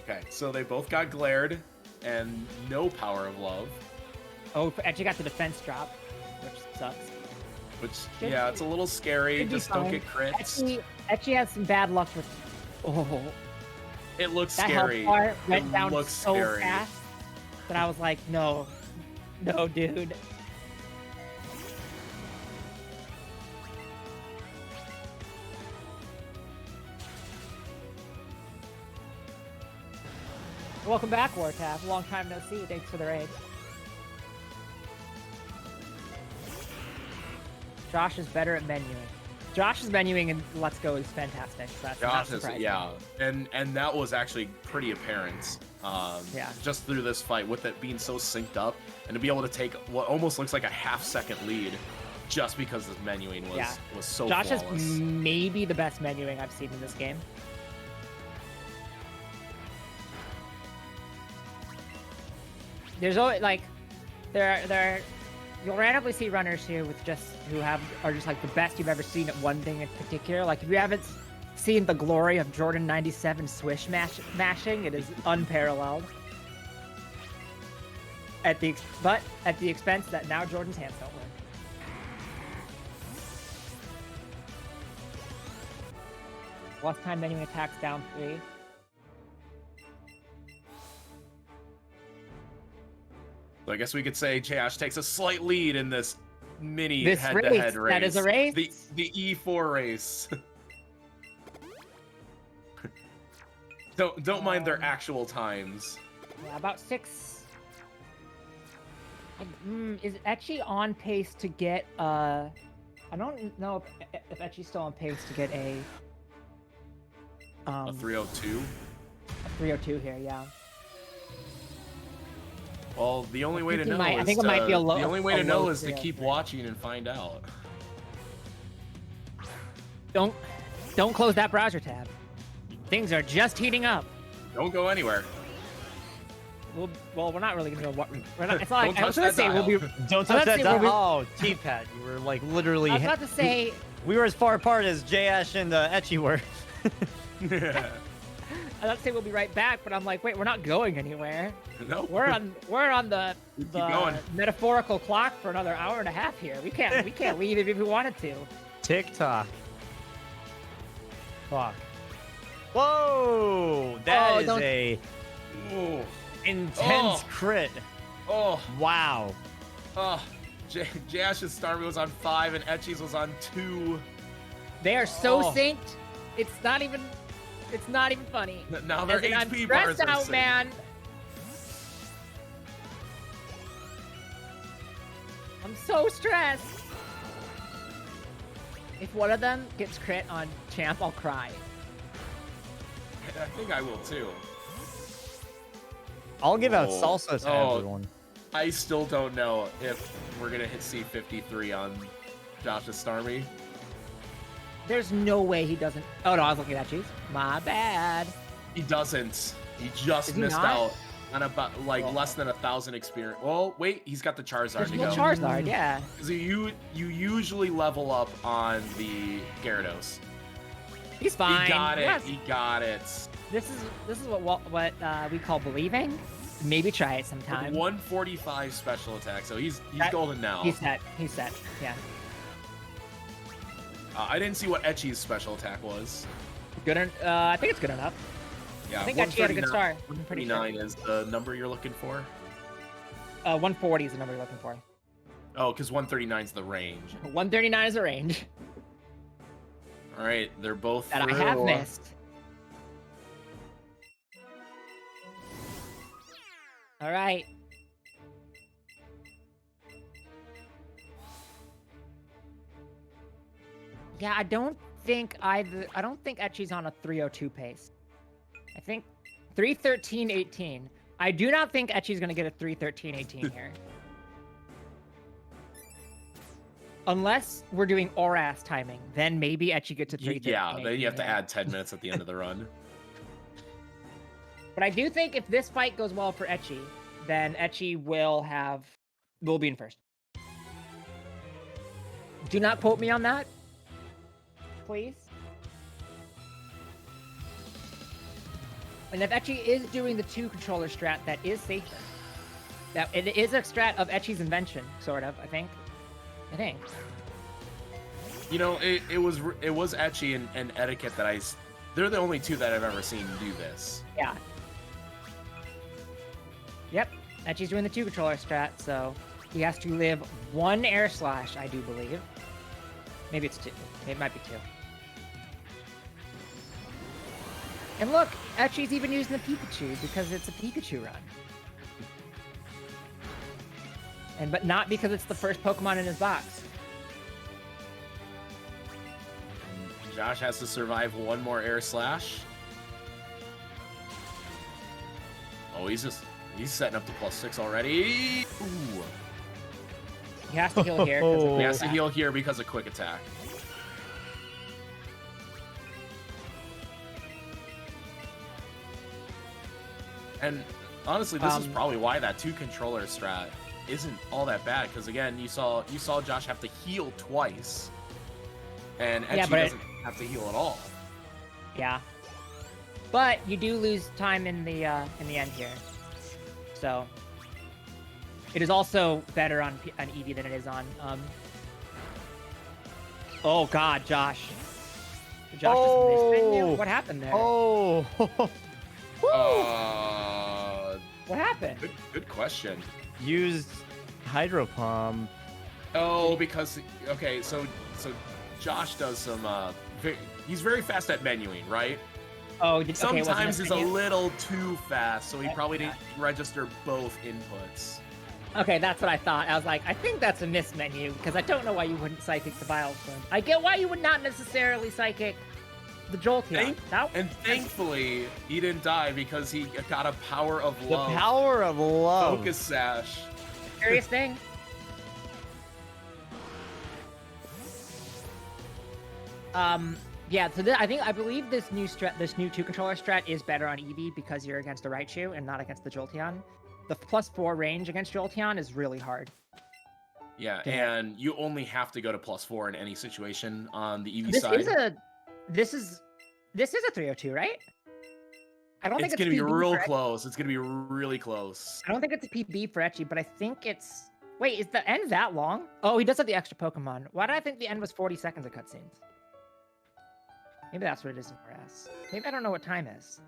Speaker 1: Okay, so they both got glared and no power of love.
Speaker 2: Oh, Etchy got the defense drop, which sucks.
Speaker 1: Yeah, it's a little scary. Just don't get crits.
Speaker 2: Etchy has some bad luck with. Oh.
Speaker 1: It looks
Speaker 2: that
Speaker 1: scary.
Speaker 2: That health bar went down so
Speaker 1: scary.
Speaker 2: fast that I was like, no, dude. Welcome back, Wartap. Long time no see. Thanks for the raid. Josh is better at menuing. Josh's menuing in Let's Go is fantastic. So that's not surprising.
Speaker 1: Yeah, and that was actually pretty apparent.
Speaker 2: Yeah.
Speaker 1: Just through this fight, with it being so synced up, and to be able to take what almost looks like a half-second lead, just because this menuing was so
Speaker 2: Josh
Speaker 1: flawless.
Speaker 2: has maybe the best menuing I've seen in this game. There's always like, you'll randomly see runners here with who are just like the best you've ever seen at one thing in particular. Like if you haven't seen the glory of Jordan 97 swish mashing, it is unparalleled. But at the expense that now Jordan's hands don't work. Last time menuing attacks down 3.
Speaker 1: So I guess we could say Josh takes a slight lead in this head-to-head race.
Speaker 2: That is a race.
Speaker 1: The E4 race. Don't mind their actual times.
Speaker 2: Yeah, about 6. Is Etchy on pace to get I don't know if Etchy's still on pace to get a
Speaker 1: 302.
Speaker 2: A 302 here, yeah.
Speaker 1: Well, the only way to know is to keep watching and find out.
Speaker 2: Don't close that browser tab. Things are just heating up.
Speaker 1: Don't go anywhere.
Speaker 2: Well, we're not really gonna go. We're not. It's not like I was
Speaker 1: gonna
Speaker 2: say we'll be.
Speaker 3: Don't touch that dial. Oh, T-Pat, you were like literally.
Speaker 2: I was about to say.
Speaker 3: We were as far apart as J-Ash and Etchy were.
Speaker 2: I was about to say we'll be right back, but I'm like, wait, we're not going anywhere.
Speaker 1: No.
Speaker 2: We're on the metaphorical clock for another hour and a half here. We can't leave if we wanted to.
Speaker 3: TikTok. Clock. Whoa! That is a intense crit.
Speaker 1: Oh.
Speaker 3: Wow.
Speaker 1: Oh. Jash's Starmie was on 5 and Etchy's was on 2.
Speaker 2: They are so synced. It's not even funny.
Speaker 1: Now their
Speaker 2: I'm
Speaker 1: HP bars
Speaker 2: stressed
Speaker 1: are
Speaker 2: out,
Speaker 1: synced.
Speaker 2: man. I'm so stressed. If one of them gets crit on Champ, I'll cry.
Speaker 1: I think I will too.
Speaker 3: I'll give out salsa to everyone.
Speaker 1: I still don't know if we're gonna hit C53 on Josh's Starmie.
Speaker 2: There's no way he doesn't. Oh no, I was looking at you. My bad.
Speaker 1: He doesn't. He just missed out on about less than 1,000 experience. Oh wait, he's got the Charizard to go.
Speaker 2: Charizard, yeah.
Speaker 1: Because you usually level up on the Gyarados.
Speaker 2: He's fine.
Speaker 1: He got it.
Speaker 2: Yes.
Speaker 1: He got it.
Speaker 2: This is what we call believing. Maybe try it sometime.
Speaker 1: With 145 special attack, so he's golden now.
Speaker 2: He's set. He's set. Yeah.
Speaker 1: I didn't see what Etchy's special attack was.
Speaker 2: Good. I think it's good enough.
Speaker 1: Yeah,
Speaker 2: I think Etchy had a good start.
Speaker 1: 139 is the number you're looking for.
Speaker 2: 140 is the number you're looking for.
Speaker 1: Oh, because 139 is the range.
Speaker 2: 139 is the range.
Speaker 1: All right, they're both
Speaker 2: That
Speaker 1: through.
Speaker 2: I have missed. All right. Yeah, I don't think Etchy's on a 302 pace. I think 313.18. I do not think Etchy's going to get a 313.18 here. Unless we're doing ORAS timing, then maybe Etchy gets a 313.18.
Speaker 1: Yeah, then you have to add 10 minutes at the end of the run.
Speaker 2: But I do think if this fight goes well for Etchy, then Etchy will be in first. Do not quote me on that, please. And if Etchy is doing the 2-controller strat, that is safer. That it is a strat of Etchy's invention, sort of. I think.
Speaker 1: You know, it was Etchy and Etiquette they're the only two that I've ever seen do this.
Speaker 2: Yeah. Yep, Etchy's doing the 2-controller strat, so he has to live 1 air slash, I do believe. Maybe it's 2. It might be 2. And look, Etchy's even using the Pikachu because it's a Pikachu run. But not because it's the first Pokemon in his box.
Speaker 1: Josh has to survive 1 more air slash. Oh, he's setting up to +6 already. Ooh.
Speaker 2: He has to heal here.
Speaker 1: He has to heal here because of quick attack. And honestly, this is probably why that 2-controller strat isn't all that bad. Because again, you saw Josh have to heal twice, and Etchy doesn't have to heal at all.
Speaker 2: Yeah, but you do lose time in the end here. So it is also better on Eevee than it is on. Oh God, Josh! Josh just missed you. What happened there?
Speaker 3: Oh.
Speaker 2: What happened?
Speaker 1: Good question.
Speaker 3: Used Hydro Pump.
Speaker 1: Oh, because so Josh does some. He's very fast at menuing, right?
Speaker 2: Oh,
Speaker 1: sometimes he's a little too fast, so he probably didn't register both inputs.
Speaker 2: Okay, that's what I thought. I was like, I think that's a miss menu because I don't know why you wouldn't psychic the Vileplume. I get why you would not necessarily psychic the Jolteon.
Speaker 1: And thankfully, he didn't die because he got a Power of Love.
Speaker 3: The Power of Love.
Speaker 1: Focus Sash.
Speaker 2: Serious thing. Yeah. So I believe this new 2-controller strat is better on Eevee because you're against the Raichu and not against the Jolteon. The +4 range against Jolteon is really hard.
Speaker 1: Yeah, and you only have to go to +4 in any situation on the Eevee side.
Speaker 2: This is a 302, right? I don't think it's
Speaker 1: gonna be
Speaker 2: PB
Speaker 1: real close. It's gonna be really close.
Speaker 2: I don't think it's a PB for Etchy, but I think it's. Wait, is the end that long? Oh, he does have the extra Pokemon. Why did I think the end was 40 seconds of cutscenes? Maybe that's what it is in RS. Maybe I don't know what time is.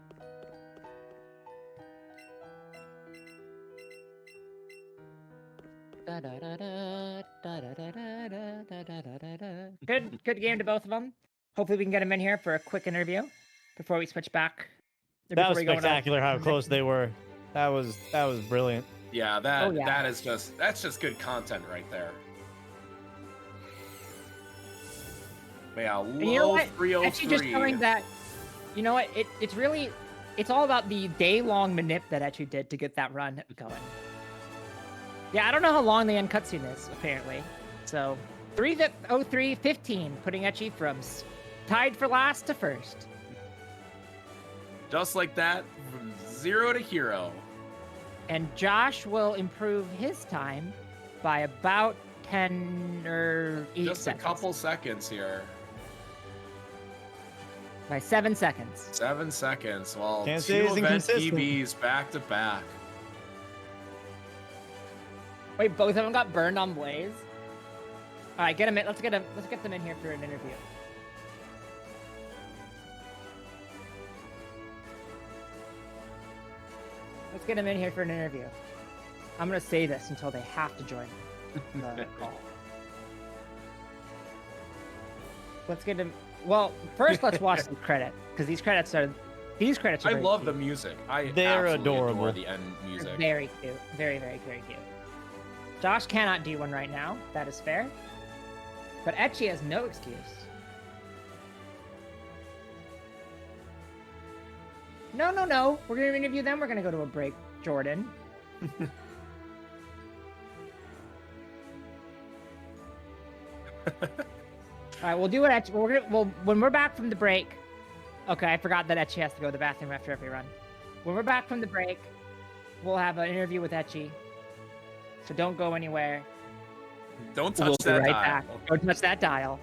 Speaker 2: Good game to both of them. Hopefully we can get them in here for a quick interview before we switch back.
Speaker 3: That was spectacular how close they were. That was brilliant.
Speaker 1: Yeah, that's just good content right there. Yeah, low 303.
Speaker 2: Actually, just showing that, you know what? It's all about the day-long manip that Etchy did to get that run going. Yeah, I don't know how long the end cutscene is, apparently. So, 3:03:15, putting Etchy from tied for last to first.
Speaker 1: Just like that, from 0 to hero.
Speaker 2: And Josh will improve his time by about 10 or 8
Speaker 1: Just
Speaker 2: seconds.
Speaker 1: a couple seconds here.
Speaker 2: By 7 seconds.
Speaker 1: 7 seconds. Well,
Speaker 3: Can't
Speaker 1: 2
Speaker 3: say he's
Speaker 1: event
Speaker 3: inconsistent.
Speaker 1: EVs back to back.
Speaker 2: Wait, both of them got burned on Blaze? All right, get them in. Let's get them in here for an interview. Let's get them in here for an interview. I'm gonna say this until they have to join the call. Let's get them. Well, first let's watch the credit because these credits are.
Speaker 1: I love the music.
Speaker 3: They're
Speaker 1: absolutely
Speaker 3: adorable.
Speaker 1: adore the end music.
Speaker 2: They're very cute. Very, very, very cute. Josh cannot do one right now. That is fair. But Etchy has no excuse. No. We're going to interview them. We're going to go to a break, Jordan. All right, we'll do it. When we're back from the break. Okay, I forgot that Etchy has to go to the bathroom after every run. When we're back from the break, we'll have an interview with Etchy. So don't go anywhere.
Speaker 1: Don't touch that dial.
Speaker 2: Back. Don't touch that dial.